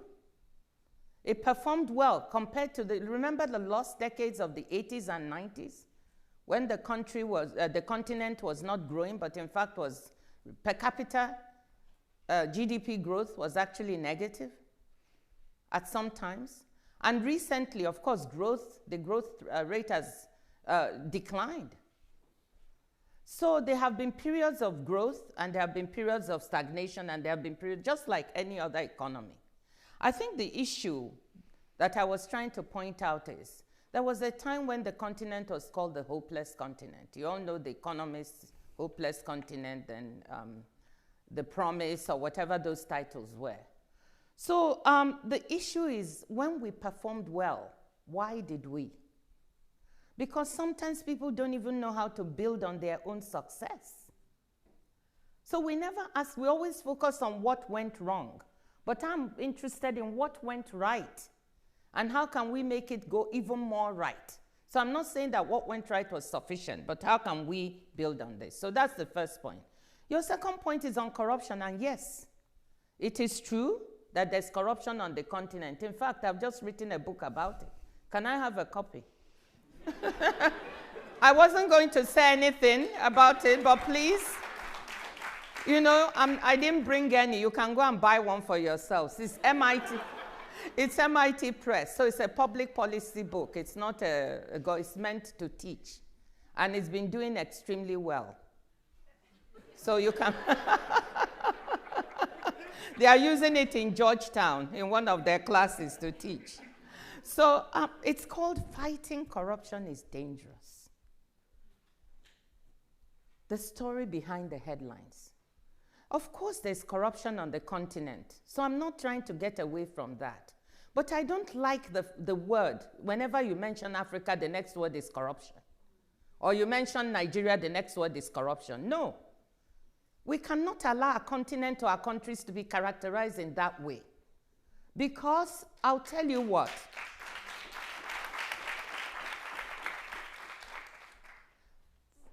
It performed well compared to remember the lost decades of the 80s and 90s? When the country was, the continent was not growing, but in fact was per capita GDP growth was actually negative at some times. And recently, of course, the growth rate has declined. So there have been periods of growth, and there have been periods of stagnation, and there have been periods just like any other economy. I think the issue that I was trying to point out is there was a time when the continent was called the hopeless continent. You all know The Economist's hopeless continent and The Promise, or whatever those titles were. So the issue is, when we performed well, why did we? Because sometimes people don't even know how to build on their own success. So we never ask, we always focus on what went wrong. But I'm interested in what went right. And how can we make it go even more right? So I'm not saying that what went right was sufficient, but how can we build on this? So that's the first point. Your second point is on corruption, and yes, it is true that there's corruption on the continent. In fact, I've just written a book about it. Can I have a copy? I wasn't going to say anything about it, but please, you know, I didn't bring any. You can go and buy one for yourselves. It's MIT. It's MIT Press, so it's a public policy book. It's not it's meant to teach. And it's been doing extremely well. So you can... They are using it in Georgetown in one of their classes to teach. So it's called Fighting Corruption is Dangerous. The story behind the headlines. Of course, there's corruption on the continent, so I'm not trying to get away from that. But I don't like the word. Whenever you mention Africa, the next word is corruption. Or you mention Nigeria, the next word is corruption. No. We cannot allow our continent or our countries to be characterized in that way. Because I'll tell you what.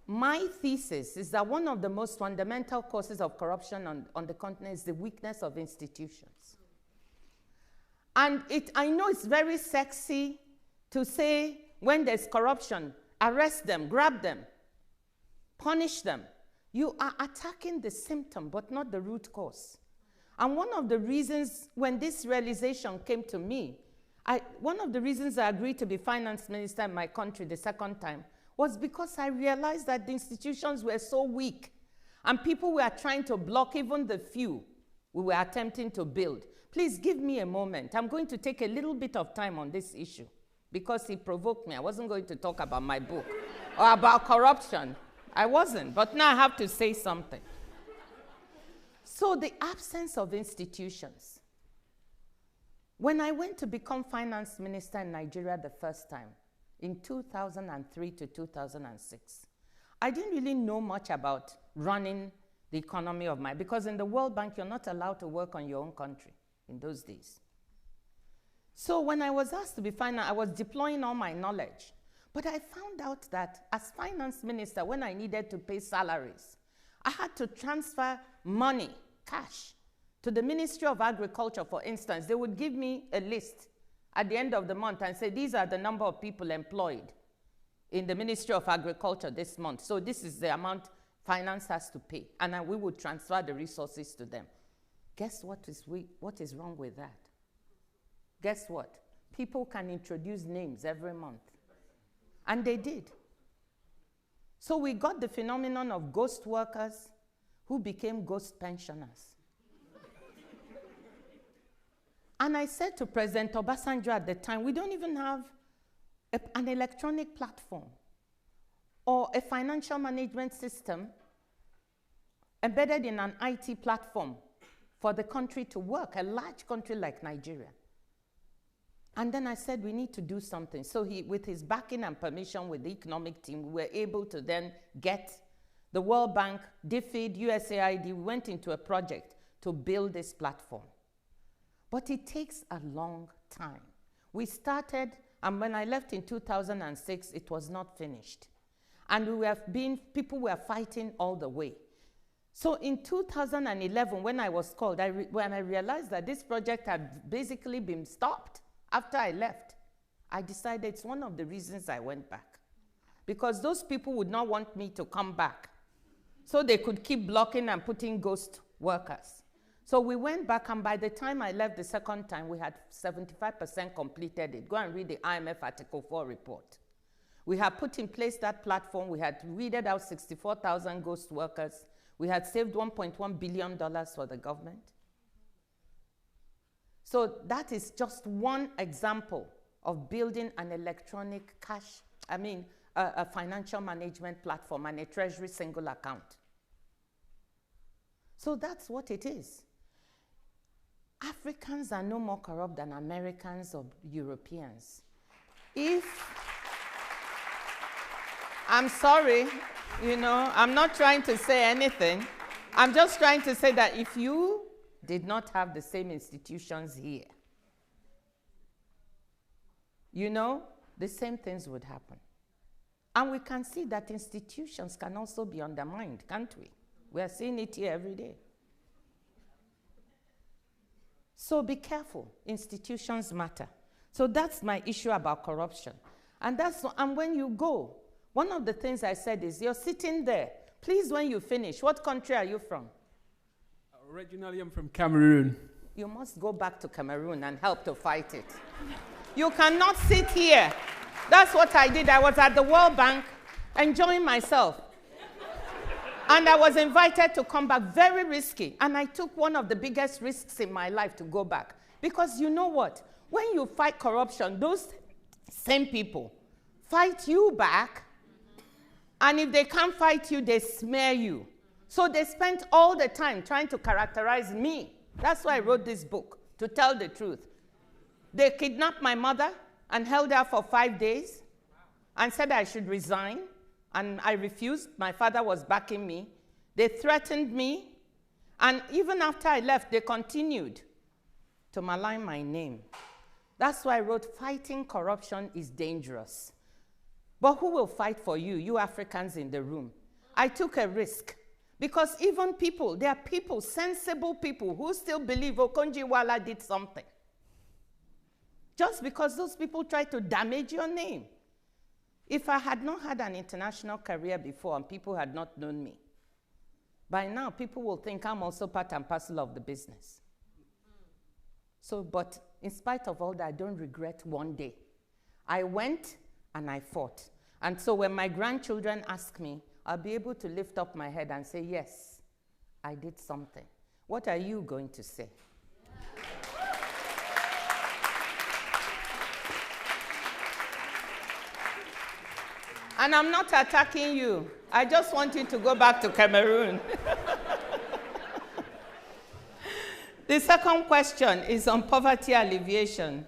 My thesis is that one of the most fundamental causes of corruption on the continent is the weakness of institutions. And I know it's very sexy to say when there's corruption, arrest them, grab them, punish them. You are attacking the symptom, but not the root cause. And one of the reasons when this realization came to me, one of the reasons I agreed to be finance minister in my country the second time was because I realized that the institutions were so weak and people were trying to block even the few we were attempting to build. Please give me a moment. I'm going to take a little bit of time on this issue because he provoked me. I wasn't going to talk about my book or about corruption. I wasn't, but now I have to say something. So the absence of institutions. When I went to become finance minister in Nigeria the first time, in 2003 to 2006, I didn't really know much about running the economy of because in the World Bank, you're not allowed to work on your own country in those days. So when I was asked to be finance, I was deploying all my knowledge. But I found out that as finance minister, when I needed to pay salaries, I had to transfer money, cash, to the Ministry of Agriculture, for instance. They would give me a list at the end of the month and say, these are the number of people employed in the Ministry of Agriculture this month. So this is the amount finance has to pay. And then we would transfer the resources to them. Guess what is wrong with that? Guess what? People can introduce names every month. And they did. So we got the phenomenon of ghost workers who became ghost pensioners. And I said to President Obasanjo at the time, we don't even have an electronic platform or a financial management system embedded in an IT platform for the country to work, a large country like Nigeria. And then I said, we need to do something. So with his backing and permission with the economic team, we were able to then get the World Bank, DFID, USAID. We went into a project to build this platform. But it takes a long time. We started, and when I left in 2006, it was not finished. And people were fighting all the way. So in 2011, when I was called, when I realized that this project had basically been stopped after I left, I decided it's one of the reasons I went back. Because those people would not want me to come back. So they could keep blocking and putting ghost workers. So we went back, and by the time I left the second time, we had 75% completed it. Go and read the IMF Article 4 report. We had put in place that platform. We had weeded out 64,000 ghost workers. We had saved $1.1 billion for the government. So that is just one example of building an electronic a financial management platform and a treasury single account. So that's what it is. Africans are no more corrupt than Americans or Europeans. I'm sorry, I'm not trying to say anything. I'm just trying to say that if you did not have the same institutions here, the same things would happen. And we can see that institutions can also be undermined, can't we? We are seeing it here every day. So be careful. Institutions matter. So that's my issue about corruption. And when you go, one of the things I said is, you're sitting there. Please, when you finish, what country are you from? Originally, I'm from Cameroon. You must go back to Cameroon and help to fight it. You cannot sit here. That's what I did. I was at the World Bank enjoying myself. And I was invited to come back, very risky. And I took one of the biggest risks in my life to go back. Because you know what? When you fight corruption, those same people fight you back. And if they can't fight you, they smear you. So they spent all the time trying to characterize me. That's why I wrote this book, to tell the truth. They kidnapped my mother and held her for 5 days and said I should resign. And I refused. My father was backing me. They threatened me. And even after I left, they continued to malign my name. That's why I wrote, fighting corruption is dangerous. But who will fight for you, you Africans in the room? I took a risk. Because even people, there are people, sensible people, who still believe Okonjo-Iweala did something. Just because those people tried to damage your name. If I had not had an international career before and people had not known me, by now people will think I'm also part and parcel of the business. So, but in spite of all that, I don't regret one day. I went and I fought. And so when my grandchildren ask me, I'll be able to lift up my head and say, yes, I did something. What are you going to say? And I'm not attacking you. I just want you to go back to Cameroon. The second question is on poverty alleviation.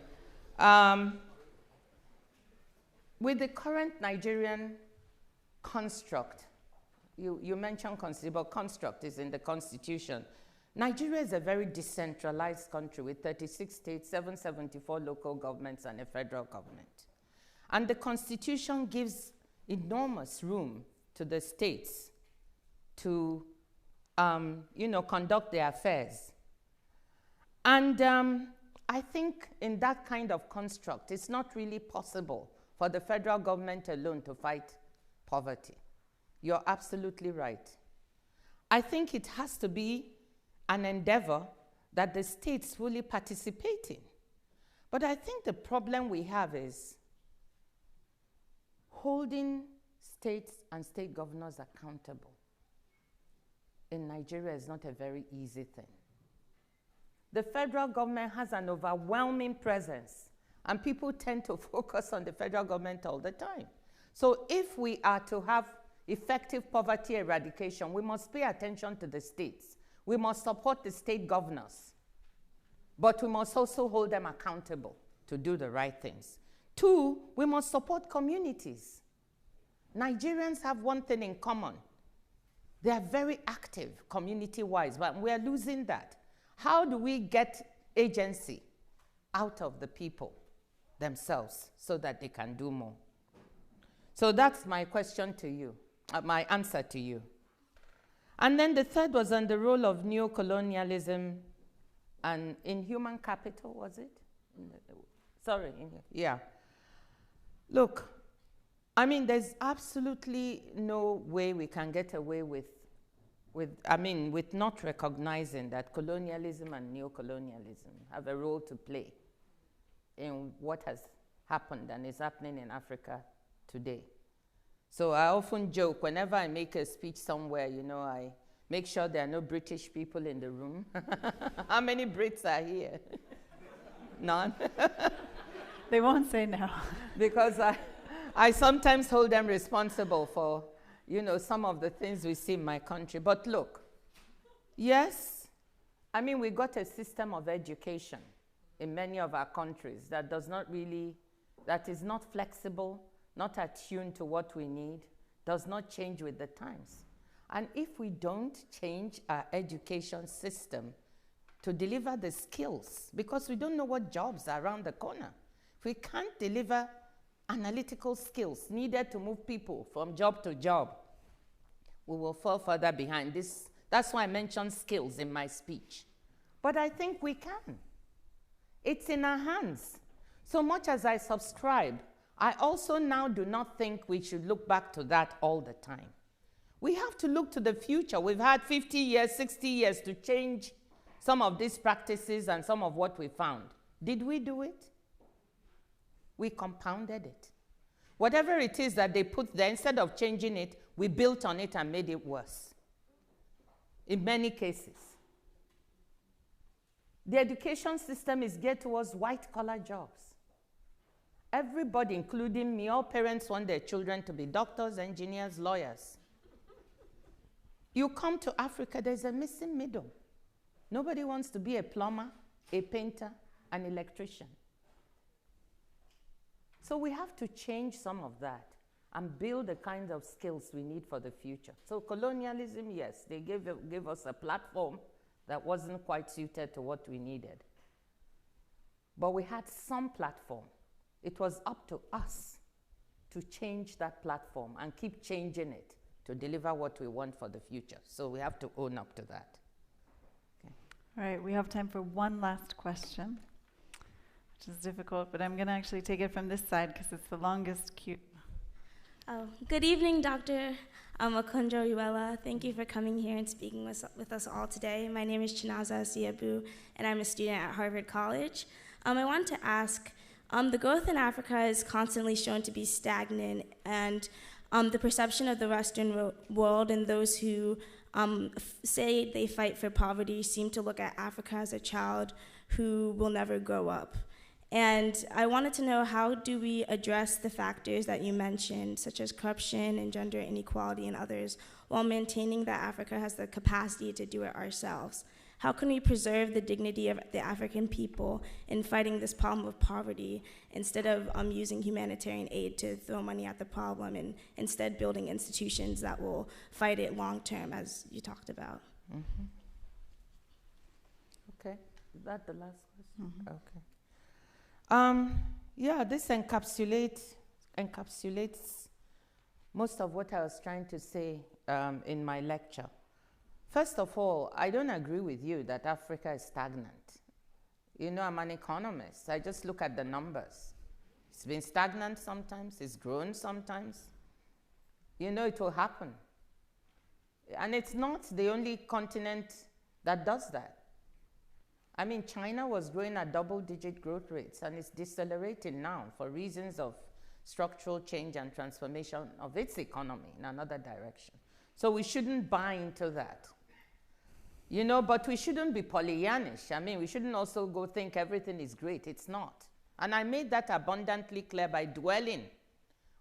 With the current Nigerian construct, you mentioned but construct is in the Constitution. Nigeria is a very decentralized country with 36 states, 774 local governments, and a federal government. And the Constitution gives enormous room to the states to, conduct their affairs. And I think in that kind of construct, it's not really possible for the federal government alone to fight poverty. You're absolutely right. I think it has to be an endeavor that the states fully participate in. But I think the problem we have is holding states and state governors accountable in Nigeria is not a very easy thing. The federal government has an overwhelming presence, and people tend to focus on the federal government all the time. So if we are to have effective poverty eradication, we must pay attention to the states. We must support the state governors, but we must also hold them accountable to do the right things. 2, we must support communities. Nigerians have one thing in common. They are very active community-wise, but we are losing that. How do we get agency out of the people themselves so that they can do more? So that's my question to you, my answer to you. And then the third was on the role of neocolonialism and in human capital, was it? Yeah. Look, I mean, there's absolutely no way we can get away with not recognizing that colonialism and neocolonialism have a role to play in what has happened and is happening in Africa today. So I often joke, whenever I make a speech somewhere, I make sure there are no British people in the room. How many Brits are here? None? They won't say no. Because I sometimes hold them responsible for, some of the things we see in my country. But look, yes, we got a system of education in many of our countries that is not flexible, not attuned to what we need, does not change with the times. And if we don't change our education system to deliver the skills, because we don't know what jobs are around the corner, if we can't deliver analytical skills needed to move people from job to job, we will fall further behind. That's why I mentioned skills in my speech. But I think we can. It's in our hands. So much as I subscribe, I also now do not think we should look back to that all the time. We have to look to the future. We've had 50 years, 60 years to change some of these practices and some of what we found. Did we do it? We compounded it. Whatever it is that they put there, instead of changing it, we built on it and made it worse. In many cases. The education system is geared towards white-collar jobs. Everybody, including me, all parents want their children to be doctors, engineers, lawyers. You come to Africa, there's a missing middle. Nobody wants to be a plumber, a painter, an electrician. So we have to change some of that and build the kinds of skills we need for the future. So colonialism, yes, they gave us a platform that wasn't quite suited to what we needed. But we had some platform. It was up to us to change that platform and keep changing it to deliver what we want for the future. So we have to own up to that. Okay. All right, we have time for one last question, which is difficult, but I'm going to actually take it from this side because it's the longest queue. Good evening, Dr. Okonjo-Iweala. Thank you for coming here and speaking with us all today. My name is Chinaza Asiabu, and I'm a student at Harvard College. I want to ask, the growth in Africa is constantly shown to be stagnant, and the perception of the Western world and those who say they fight for poverty seem to look at Africa as a child who will never grow up. And I wanted to know, how do we address the factors that you mentioned, such as corruption and gender inequality and others, while maintaining that Africa has the capacity to do it ourselves? How can we preserve the dignity of the African people in fighting this problem of poverty instead of using humanitarian aid to throw money at the problem, and instead building institutions that will fight it long term, as you talked about? Mm-hmm. Okay, is that the last question? Mm-hmm. Okay. Yeah, this encapsulates most of what I was trying to say in my lecture. First of all, I don't agree with you that Africa is stagnant. You know, I'm an economist. I just look at the numbers. It's been stagnant sometimes, it's grown sometimes. You know, it will happen. And it's not the only continent that does that. I mean, China was growing at double-digit growth rates, and it's decelerating now for reasons of structural change and transformation of its economy in another direction. So we shouldn't buy into that. You know, but we shouldn't be Pollyannish. I mean, we shouldn't also go think everything is great. It's not. And I made that abundantly clear by dwelling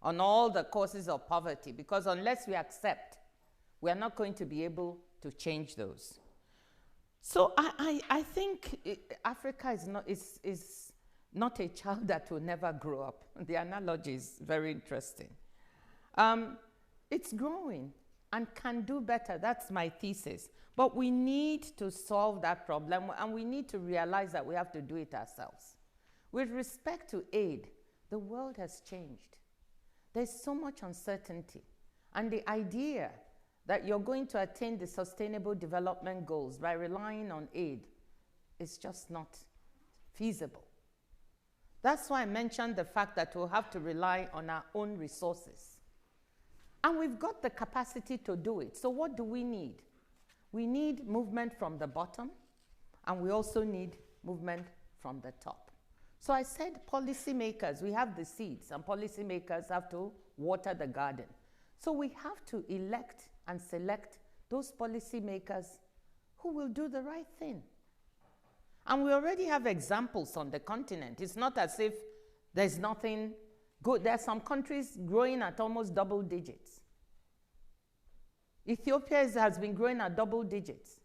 on all the causes of poverty, because unless we accept, we are not going to be able to change those. So I think Africa is not a child that will never grow up. The analogy is very interesting. It's growing and can do better. That's my thesis. But we need to solve that problem, and we need to realize that we have to do it ourselves. With respect to aid, the world has changed. There's so much uncertainty. And the idea that you're going to attain the Sustainable Development Goals by relying on aid is just not feasible. That's why I mentioned the fact that we'll have to rely on our own resources. And we've got the capacity to do it. So what do we need? We need movement from the bottom, and we also need movement from the top. So I said policymakers, we have the seeds, and policymakers have to water the garden. So we have to elect and select those policymakers who will do the right thing. And we already have examples on the continent. It's not as if there's nothing good. There are some countries growing at almost double digits. Ethiopia has been growing at double digits.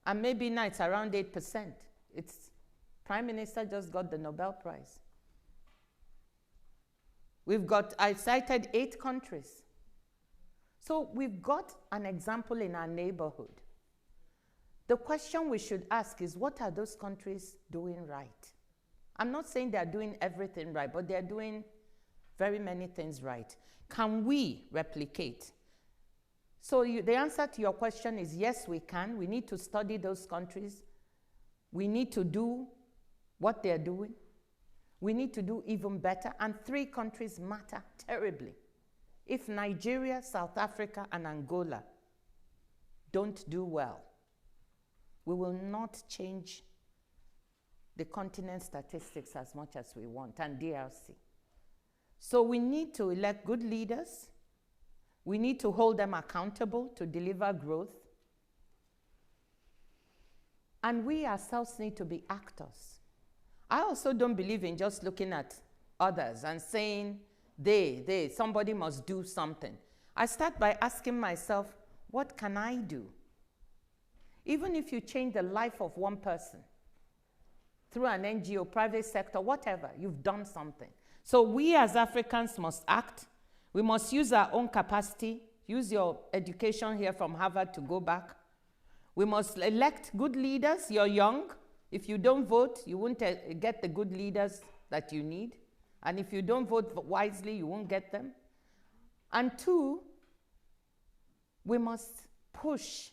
And maybe now it's around 8%. Its Prime Minister just got the Nobel Prize. I cited 8 countries. So we've got an example in our neighborhood. The question we should ask is, what are those countries doing right? I'm not saying they're doing everything right, but they're doing very many things right. Can we replicate? So the answer to your question is yes, we can. We need to study those countries. We need to do what they're doing. we need to do even better, and 3 countries matter terribly. If Nigeria, South Africa, and Angola don't do well, we will not change the continent statistics as much as we want, and DRC. So we need to elect good leaders. We need to hold them accountable to deliver growth. And we ourselves need to be actors. I also don't believe in just looking at others and saying, somebody must do something. I start by asking myself, what can I do? Even if you change the life of one person through an NGO, private sector, whatever, you've done something. So we as Africans must act. We must use our own capacity. Use your education here from Harvard to go back. We must elect good leaders. You're young. If you don't vote, you won't get the good leaders that you need. And if you don't vote wisely, you won't get them. And 2, we must push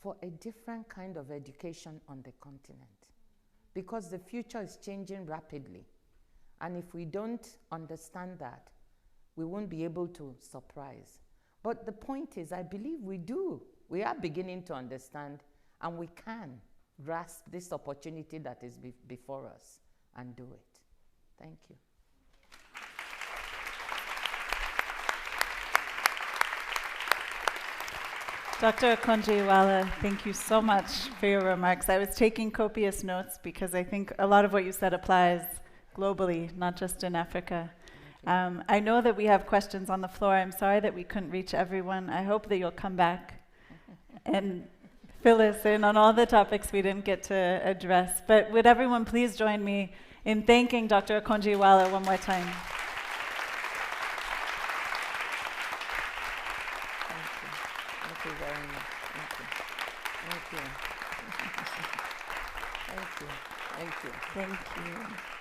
for a different kind of education on the continent, because the future is changing rapidly. And if we don't understand that, we won't be able to surprise. But the point is, I believe we do. We are beginning to understand, and we can grasp this opportunity that is before us and do it. Thank you. Dr. Okonjo-Iweala, thank you so much for your remarks. I was taking copious notes because I think a lot of what you said applies globally, not just in Africa. I know that we have questions on the floor. I'm sorry that we couldn't reach everyone. I hope that you'll come back and fill us in on all the topics we didn't get to address. But would everyone please join me in thanking Dr. Okonjo-Iweala one more time. Thank you very much. Thank you. Thank you. Thank you. Thank you.